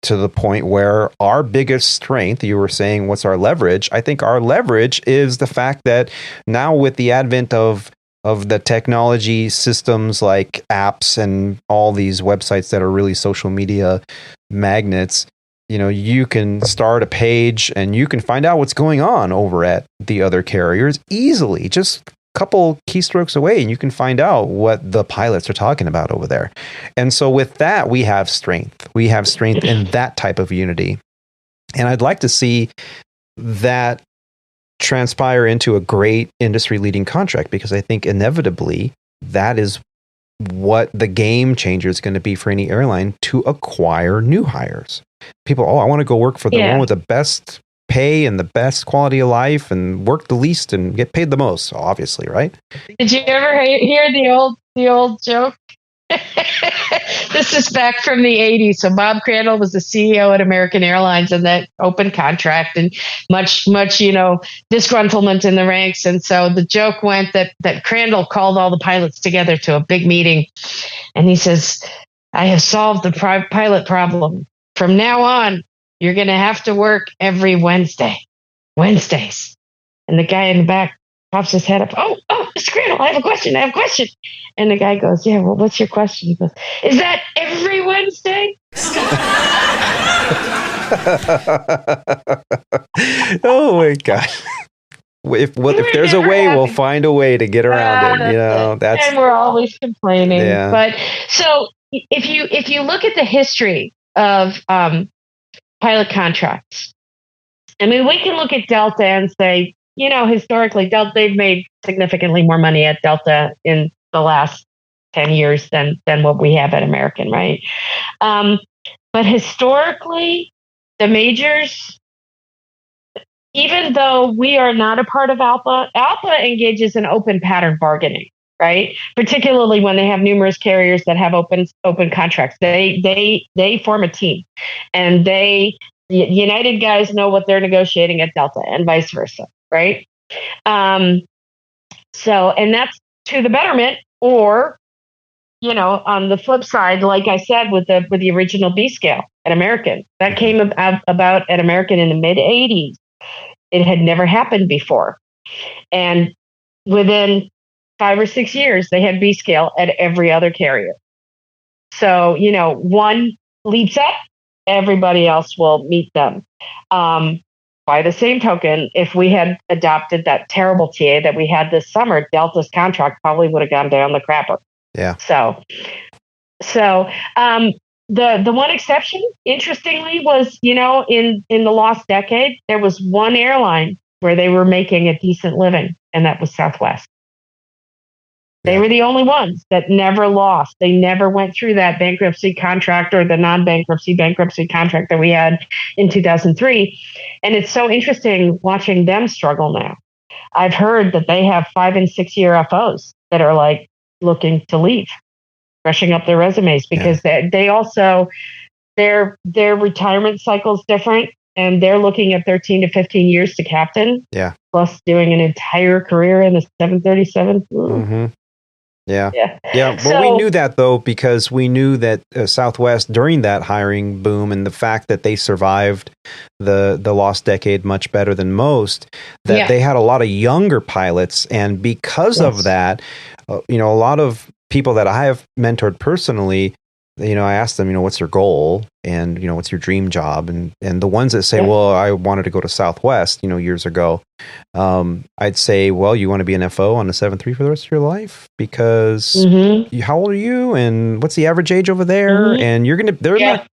to the point where our biggest strength, you were saying, what's our leverage? I think our leverage is the fact that now, with the advent of the technology systems like apps and all these websites that are really social media magnets, you can start a page and you can find out what's going on over at the other carriers easily, just couple keystrokes away, and you can find out what the pilots are talking about over there. And so with that, we have strength. We have strength in that type of unity. And I'd like to see that transpire into a great industry-leading contract, because I think inevitably that is what the game changer is going to be for any airline, to acquire new hires. People, I want to go work for the one with the best pay and the best quality of life and work the least and get paid the most, obviously, right? Did you ever hear the old joke? This is back from the 80s. So Bob Crandall was the CEO at American Airlines, and that open contract, and much, disgruntlement in the ranks. And so the joke went that Crandall called all the pilots together to a big meeting, and he says, I have solved the pilot problem. From now on, you're going to have to work every Wednesdays. And the guy in the back pops his head up. Oh, Mr. Crandall, I have a question. And the guy goes, yeah, well, what's your question? He goes, is that every Wednesday? Oh, my God. If there's a way, we'll find a way to get around it. And we're always complaining. Yeah. But so if you look at the history of pilot contracts, I mean, we can look at Delta and say, historically, they've made significantly more money at Delta in the last 10 years than what we have at American, right? But historically, the majors, even though we are not a part of ALPA engages in open pattern bargaining, right? Particularly when they have numerous carriers that have open contracts. They form a team, and the United guys know what they're negotiating at Delta, and vice versa, right? So, and that's to the betterment, or, on the flip side, like I said, with the original B scale at American, that came about at American in the mid 80s. It had never happened before. And within 5 or 6 years, they had B scale at every other carrier. So, one leaps up, everybody else will meet them. By the same token, if we had adopted that terrible TA that we had this summer, Delta's contract probably would have gone down the crapper. Yeah. The one exception, interestingly, was, in the lost decade, there was one airline where they were making a decent living, and that was Southwest. They were the only ones that never lost. They never went through that bankruptcy contract or the non-bankruptcy bankruptcy contract that we had in 2003. And it's so interesting watching them struggle now. I've heard that they have 5 and 6 year FOs that are like looking to leave, brushing up their resumes because they also, their retirement cycle is different, and they're looking at 13 to 15 years to captain. Yeah. Plus doing an entire career in the 737. Mm-hmm. Yeah. Well, So, we knew that, though, because we knew that Southwest, during that hiring boom and the fact that they survived the lost decade much better than most, that they had a lot of younger pilots. And because of that, a lot of people that I have mentored personally, I asked them, what's your goal and, what's your dream job? And the ones that say, well, I wanted to go to Southwest, years ago, I'd say, well, you want to be an FO on the 737 for the rest of your life because how old are you and what's the average age over there? And they're not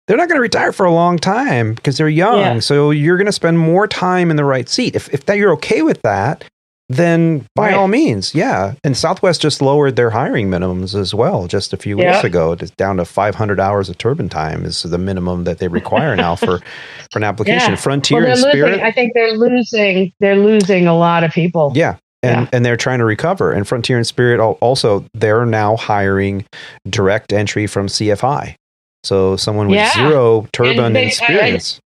going to retire for a long time because they're young. Yeah. So you're going to spend more time in the right seat. If you're okay with that, then by all means, And Southwest just lowered their hiring minimums as well just a few weeks ago, down to 500 hours of turbine time is the minimum that they require now for an application. Frontier and Spirit. I think they're losing a lot of people. Yeah. And they're trying to recover. And Frontier and Spirit also, they're now hiring direct entry from CFI. So someone with zero turbine experience.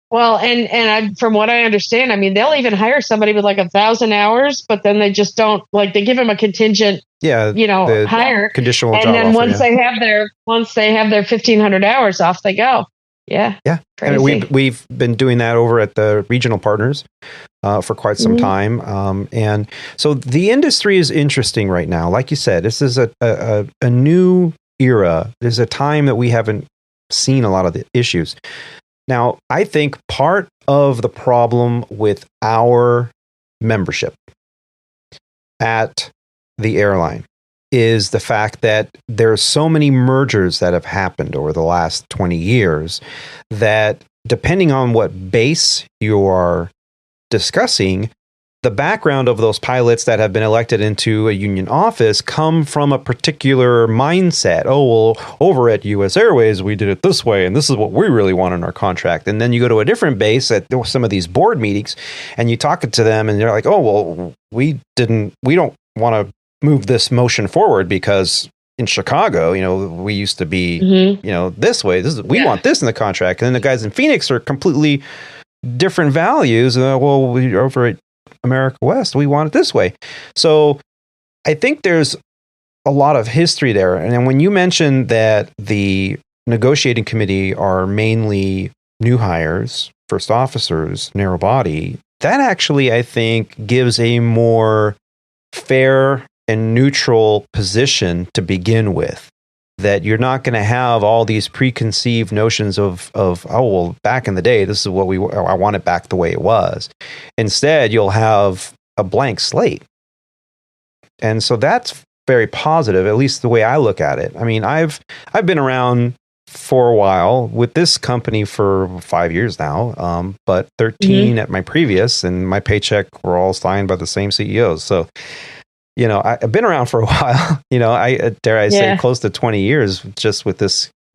Well, and from what I understand, they'll even hire somebody with like 1,000 hours, but then they just don't they give them a contingent, hire conditional and job then offer, once they have their 1,500 hours, off they go. Yeah. We've been doing that over at the regional partners for quite some time, and so the industry is interesting right now. Like you said, this is a new era. There's a time that we haven't seen a lot of the issues. Now, I think part of the problem with our membership at the airline is the fact that there are so many mergers that have happened over the last 20 years that depending on what base you are discussing, the background of those pilots that have been elected into a union office come from a particular mindset. Oh, well, over at U.S. Airways, we did it this way, and this is what we really want in our contract. And then you go to a different base at some of these board meetings, and you talk to them, and they're like, oh, well, we don't want to move this motion forward because in Chicago, we used to be, this way. We want this in the contract. And then the guys in Phoenix are completely different values. Well, we over at America West, we want it this way. So I think there's a lot of history there. And then when you mentioned that the negotiating committee are mainly new hires, first officers, narrow body, that actually, I think, gives a more fair and neutral position to begin with. That you're not going to have all these preconceived notions of oh, well, back in the day, this is what I want it back the way it was. Instead, you'll have a blank slate. And so that's very positive, at least the way I look at it. I've been around for a while with this company for 5 years now, but 13 at my previous, and my paycheck were all signed by the same CEOs. So I've been around for a while, I dare I say close to 20 years just with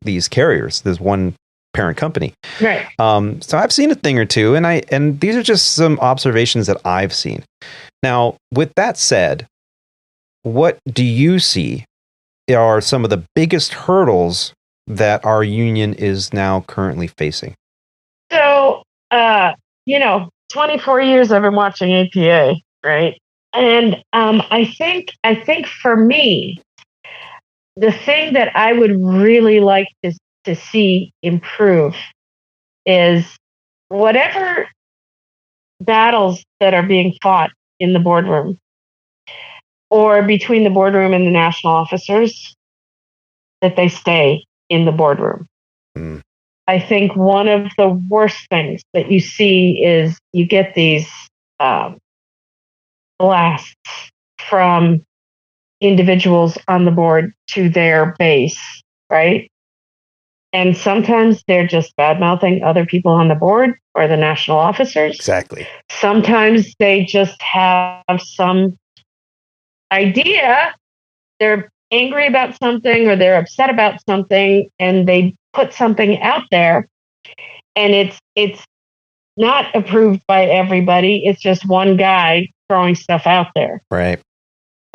these carriers, this one parent company. Right. So I've seen a thing or two, and these are just some observations that I've seen. Now, with that said, what do you see are some of the biggest hurdles that our union is now currently facing? So, 24 years I've been watching APA, right? And I think for me, the thing that I would really like to see improve is whatever battles that are being fought in the boardroom, or between the boardroom and the national officers, that they stay in the boardroom. I think one of the worst things that you see is you get these blasts from individuals on the board to their base, right? And sometimes they're just bad-mouthing other people on the board or the national officers. Exactly. Sometimes they just have some idea. They're angry about something or they're upset about something, and they put something out there, and it's not approved by everybody. It's just one guy throwing stuff out there. Right.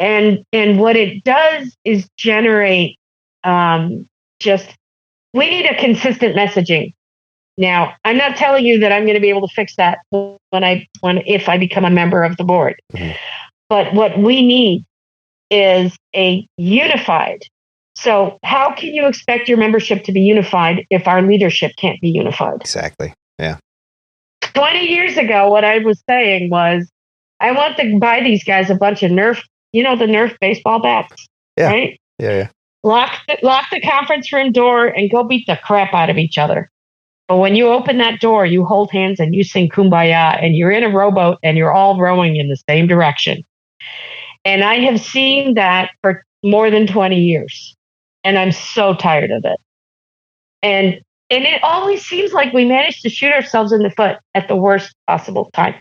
And what it does is generate we need a consistent messaging. Now, I'm not telling you that I'm going to be able to fix that if I become a member of the board. Mm-hmm. But what we need is a unified. So how can you expect your membership to be unified if our leadership can't be unified? Exactly. Yeah. 20 years ago, what I was saying was, I want to buy these guys a bunch of Nerf, the Nerf baseball bats, yeah. right? Yeah. Lock the conference room door and go beat the crap out of each other. But when you open that door, you hold hands and you sing Kumbaya, and you're in a rowboat and you're all rowing in the same direction. And I have seen that for more than 20 years. And I'm so tired of it. And it always seems like we manage to shoot ourselves in the foot at the worst possible time.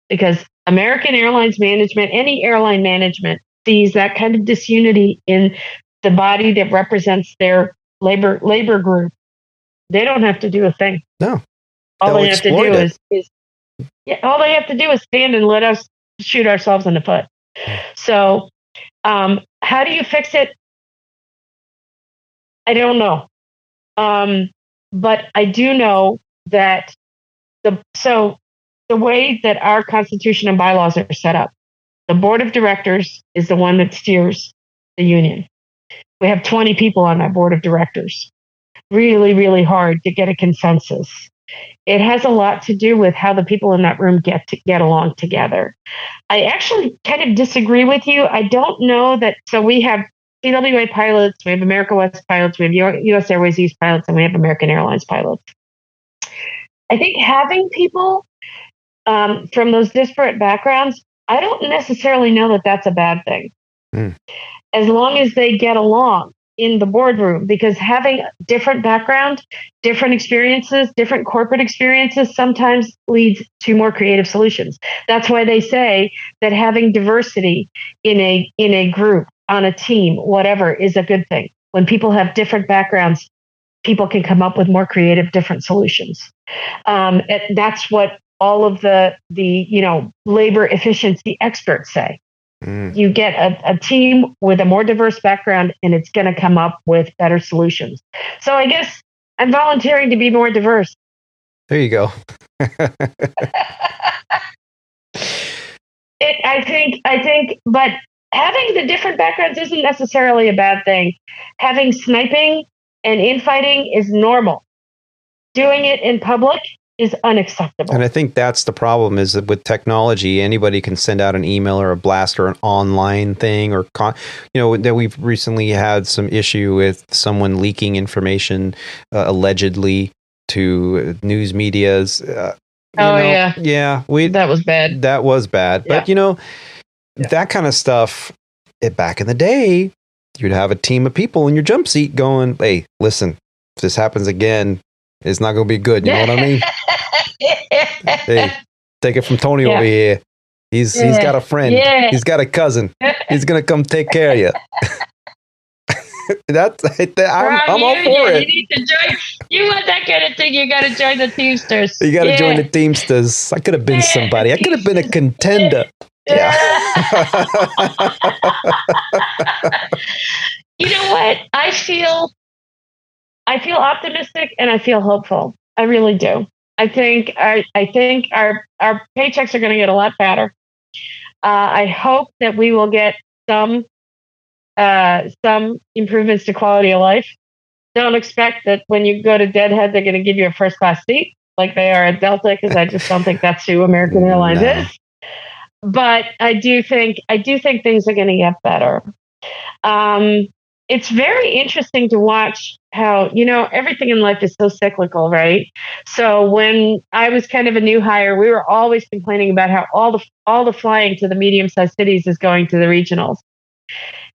Because American Airlines management, any airline management, sees that kind of disunity in the body that represents their labor group. They don't have to do a thing. No. All they have to do all they have to do is stand and let us shoot ourselves in the foot. So, how do you fix it? I don't know. But I do know that the way that our Constitution and bylaws are set up, the board of directors is the one that steers the union. We have 20 people on that board of directors. Really, really hard to get a consensus. It has a lot to do with how the people in that room get along together. I actually kind of disagree with you. I don't know that. So we have CWA pilots, we have America West pilots, we have US Airways East pilots, and we have American Airlines pilots. I think having people from those disparate backgrounds, I don't necessarily know that that's a bad thing. As long as they get along in the boardroom, because having different background, different experiences, different corporate experiences sometimes leads to more creative solutions. That's why they say that having diversity in a group, on a team, whatever, is a good thing. When people have different backgrounds, people can come up with more creative, different solutions. That's what all of the labor efficiency experts say. You get a team with a more diverse background, and it's going to come up with better solutions. So I guess I'm volunteering to be more diverse. There you go. I think, but having the different backgrounds isn't necessarily a bad thing. Having sniping and infighting is normal. Doing it in public is unacceptable. And I think that's the problem, is that with technology, anybody can send out an email or a blast or an online thing, or that we've recently had some issue with someone leaking information allegedly to news medias. That was bad. That was bad. But that kind of stuff, back in the day, you'd have a team of people in your jump seat going, "Hey, listen, if this happens again, it's not going to be good." You know what I mean? Hey, take it from Tony over here. He's got a friend. Yeah. He's got a cousin. He's going to come take care of you. I'm all for it. You need to join. You want that kind of thing, you got to join the Teamsters. You got to join the Teamsters. I could have been somebody. I could have been a contender. Yeah. You know what? I feel optimistic and I feel hopeful. I really do. I think our paychecks are going to get a lot better. I hope that we will get some improvements to quality of life. Don't expect that when you go to Deadhead, they're going to give you a first class seat like they are at Delta, because I just don't think that's who American Airlines is. but I do think things are going to get better. It's very interesting to watch how, everything in life is so cyclical, right? So when I was kind of a new hire, we were always complaining about how all the flying to the medium-sized cities is going to the regionals.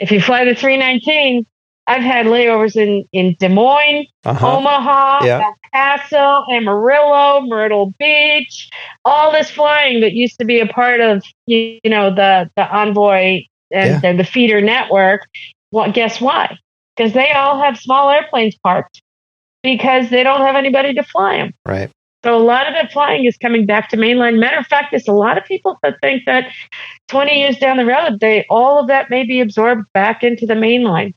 If you fly the 319, I've had layovers in Des Moines, Omaha, El Paso, Amarillo, Myrtle Beach, all this flying that used to be a part of, the Envoy and the feeder network. Well, guess why? Because they all have small airplanes parked because they don't have anybody to fly them. Right. So a lot of that flying is coming back to mainline. Matter of fact, there's a lot of people that think that 20 years down the road, all of that may be absorbed back into the mainline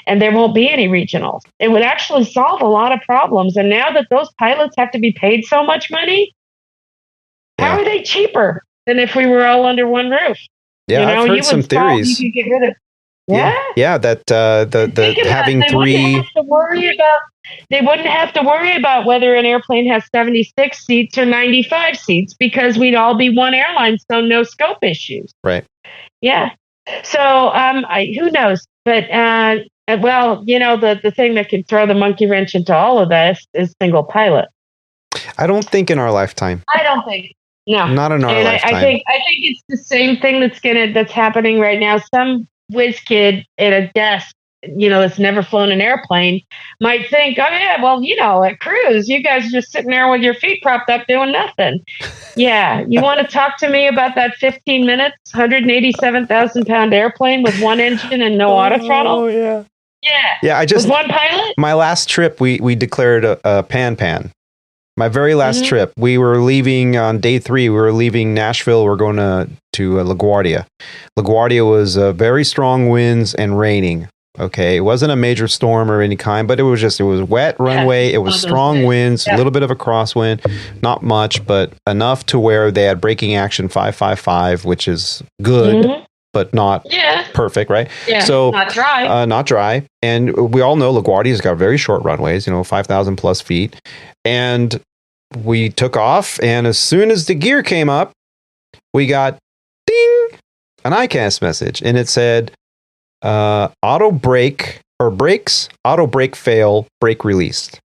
and there won't be any regionals. It would actually solve a lot of problems. And now that those pilots have to be paid so much money, how are they cheaper than if we were all under one roof? Yeah, I've heard some theories. You could get rid of. That the having three. They wouldn't have to worry about whether an airplane has 76 seats or 95 seats because we'd all be one airline, so no scope issues. Right. Yeah. So who knows? But the thing that can throw the monkey wrench into all of this is single pilot. I don't think in our lifetime. I don't think. No, not in our lifetime. I think it's the same thing that's happening right now. Some whiz kid at a desk, that's never flown an airplane, might think, oh yeah, well, at cruise, you guys are just sitting there with your feet propped up doing nothing. Yeah, you want to talk to me about that 15 minutes, 187,000 pound airplane with one engine and no auto throttle? Oh yeah. Yeah. I just with one pilot. My last trip, we declared a pan. My very last trip, we were leaving on day 3. We were leaving Nashville. We're going to LaGuardia. LaGuardia was very strong winds and raining. Okay, it wasn't a major storm or any kind, but it was wet runway. It was strong winds, a little bit of a crosswind, not much, but enough to where they had braking action 555, which is good, but not perfect, right? Yeah, so not dry. Not dry. And we all know LaGuardia's got very short runways, 5,000 plus feet. And we took off, and as soon as the gear came up, we got ding, an ICAS message, and it said auto brake or brakes, auto brake fail, brake released.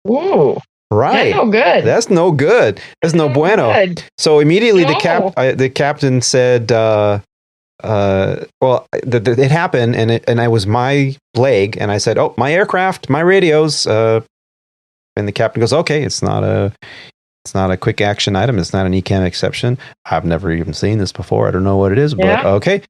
Ooh. Right. That's no good. That's no good. That's no bueno. Good. So immediately the captain said, it happened, and I was my leg, and I said, oh, my aircraft, my radios, and the captain goes, okay, it's not a quick action item. It's not an ECAM exception. I've never even seen this before. I don't know what it is, but okay.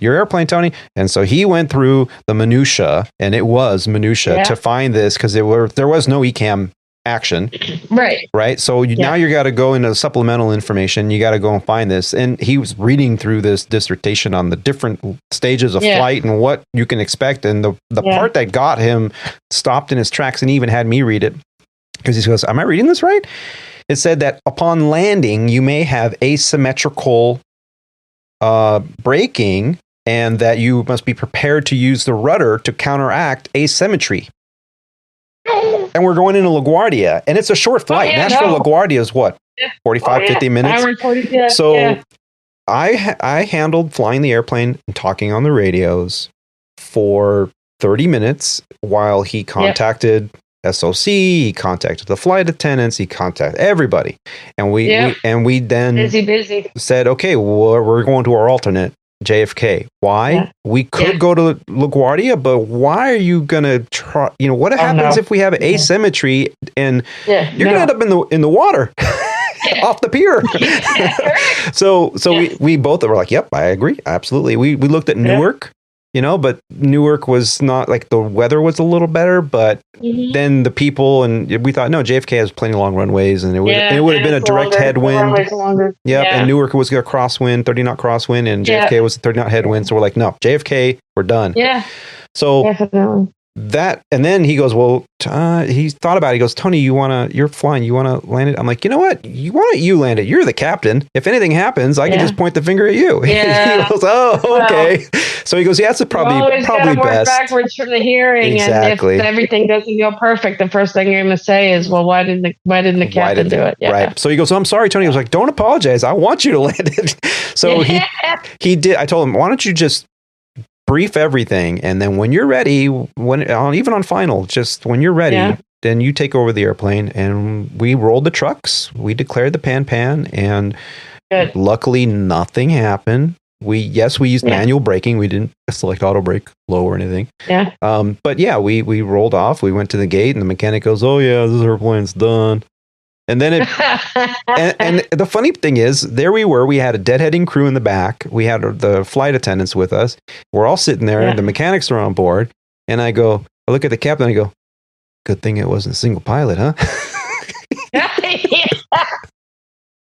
Your airplane, Tony. And so he went through the minutia, and it was minutia to find this because there was no ECAM action. Right. So now you got to go into supplemental information. You got to go and find this. And he was reading through this dissertation on the different stages of flight and what you can expect. And the part that got him stopped in his tracks and even had me read it because he goes, am I reading this right? It said that upon landing, you may have asymmetrical braking and that you must be prepared to use the rudder to counteract asymmetry. And we're going into LaGuardia, and it's a short flight. Nashville LaGuardia is what? 45, 50 minutes? Hour 40, so I handled flying the airplane and talking on the radios for 30 minutes while he contacted SOC, he contacted the flight attendants, he contacted everybody. And we then busy. said, okay, well, we're going to our alternate, JFK. Why? Yeah. We could go to LaGuardia, but why are you going to try? What happens if we have asymmetry and you're going to end up in the water off the pier? So we both were like, yep, I agree. Absolutely. We looked at Newark, but Newark was not like the weather was a little better, but then the people, and we thought, no, JFK has plenty of long runways and it would have been a direct headwind. Yep. And Newark was a crosswind, 30 knot crosswind, and JFK was a 30 knot headwind. So we're like, no, JFK, we're done. Yeah. So definitely. and then he goes, well, he thought about it. He goes, Tony, you're flying. You want to land it? I'm like, you know what? Why don't you land it? You're the captain. If anything happens, I can just point the finger at you. Yeah. He goes, oh, okay. So he goes, yeah, it's probably gotta work best. backwards from the hearing. Exactly. And if everything doesn't go perfect, the first thing you're going to say is, well, why didn't the captain do it? Yeah. Right. So he goes, I'm sorry, Tony. He was like, don't apologize. I want you to land it. So he did. I told him, why don't you just brief everything, and then when you're ready, even on final, just when you're ready, then you take over the airplane. And we rolled the trucks, we declared the pan, and luckily nothing happened. We used manual braking. We didn't select auto brake low or anything. Yeah. But yeah, we rolled off. We went to the gate, and the mechanic goes, "Oh yeah, this airplane's done." And then and the funny thing is, there we were. We had a deadheading crew in the back. We had the flight attendants with us. We're all sitting there, and the mechanics are on board. And I look at the captain, and I go, "Good thing it wasn't a single pilot, huh?"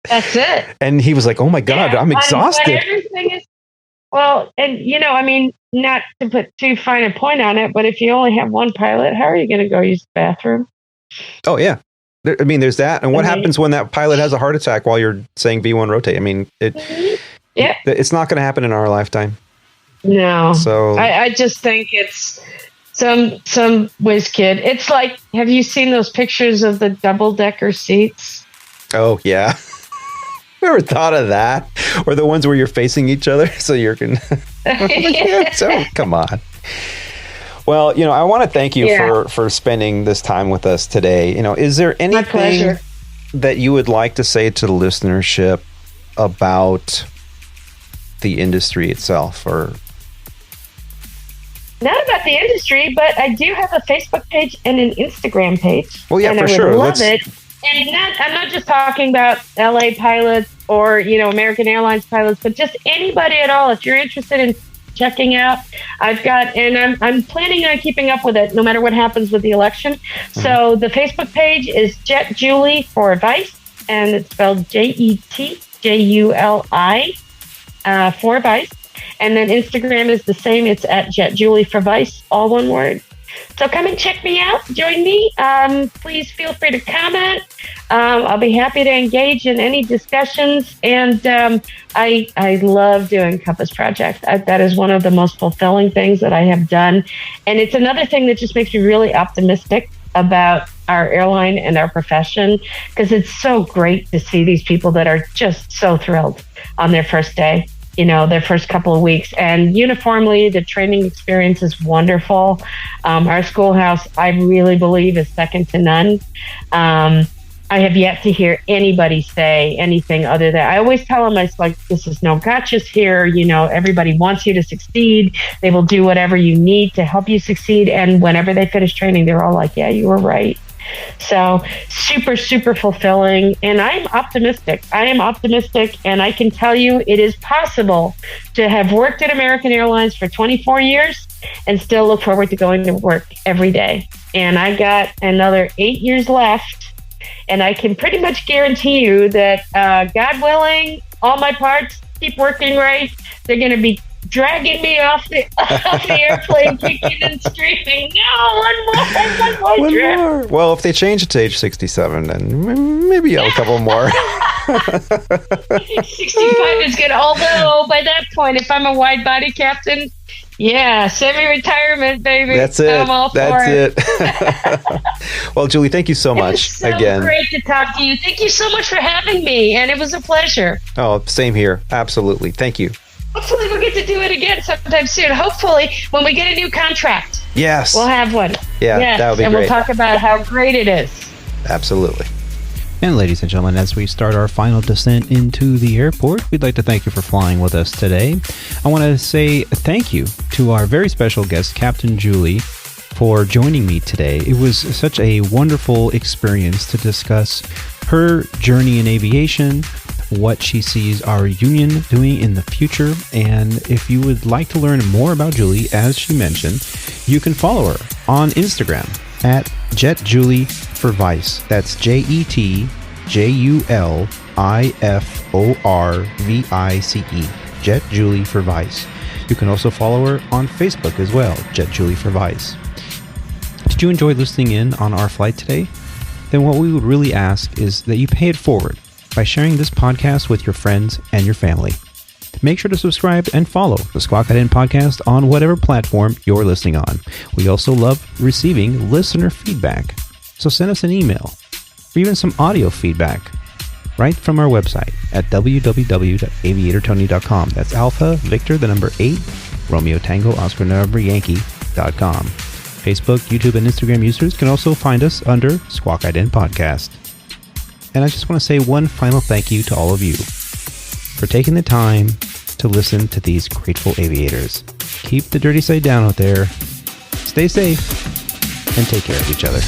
That's it. And he was like, "Oh my God, I'm exhausted." But everything is and not to put too fine a point on it, but if you only have one pilot, how are you going to go use the bathroom? Oh yeah. There's that. And what happens when that pilot has a heart attack while you're saying V1 rotate? It's not going to happen in our lifetime. No. So I just think it's some whiz kid. It's like, have you seen those pictures of the double-decker seats? Oh, yeah. Never thought of that. Or the ones where you're facing each other so you can... So, come on. Well, I want to thank you for spending this time with us today. Is there anything that you would like to say to the listenership about the industry itself, or not about the industry, but I do have a Facebook page and an Instagram page. Well, yeah, and for I would sure. Love it. And I'm not just talking about LA pilots or American Airlines pilots, but just anybody at all. If you're interested in checking out, I've got, and I'm planning on keeping up with it no matter what happens with the election. Mm-hmm. So the Facebook page is Jet Julie for Vice, and it's spelled JETJULI for Vice. And then Instagram is the same. It's at Jet Julie for Vice, all one word. So come and check me out. Join me. Please feel free to comment. I'll be happy to engage in any discussions. And I love doing Compass Project. That is one of the most fulfilling things that I have done. And it's another thing that just makes me really optimistic about our airline and our profession, because it's so great to see these people that are just so thrilled on their first day. Their first couple of weeks. And uniformly, the training experience is wonderful. Our schoolhouse, I really believe, is second to none. I have yet to hear anybody say anything other than, I always tell them, it's like, this is no gotchas here. Everybody wants you to succeed. They will do whatever you need to help you succeed. And whenever they finish training, they're all like, yeah, you were right. So super, super fulfilling. And I'm optimistic. And I can tell you it is possible to have worked at American Airlines for 24 years and still look forward to going to work every day. And I got another 8 years left. And I can pretty much guarantee you that, God willing, all my parts keep working right. They're going to be dragging me off the airplane, kicking and screaming. No, one more. Well, if they change it to age 67, then maybe a couple more. 65 is good. Although by that point, if I'm a wide body captain, semi-retirement, baby. That's it. I'm all for it. Well, Julie, thank you so much again. Great to talk to you. Thank you so much for having me, and it was a pleasure. Oh, same here. Absolutely. Thank you. Hopefully we'll get to do it again sometime soon. Hopefully when we get a new contract. Yes. We'll have one. Yeah, that would be great. And we'll talk about how great it is. Absolutely. And ladies and gentlemen, as we start our final descent into the airport, we'd like to thank you for flying with us today. I want to say thank you to our very special guest, Captain Julie, for joining me today. It was such a wonderful experience to discuss her journey in aviation, what she sees our union doing in the future, and if you would like to learn more about Julie, as she mentioned, you can follow her on Instagram at JetJulieForVice. That's JetJuliForVice. JetJulieForVice. You can also follow her on Facebook as well, JetJulieForVice. Did you enjoy listening in on our flight today? Then what we would really ask is that you pay it forward by sharing this podcast with your friends and your family. Make sure to subscribe and follow the Squawk Ident podcast on whatever platform you're listening on. We also love receiving listener feedback. So send us an email or even some audio feedback right from our website at www.aviatortony.com. That's Alpha Victor, the number 8, Romeo Tango Oscar November Yankee.com. Facebook, YouTube, and Instagram users can also find us under Squawk Ident Podcast. And I just want to say one final thank you to all of you for taking the time to listen to these grateful aviators. Keep the dirty side down out there. Stay safe and take care of each other.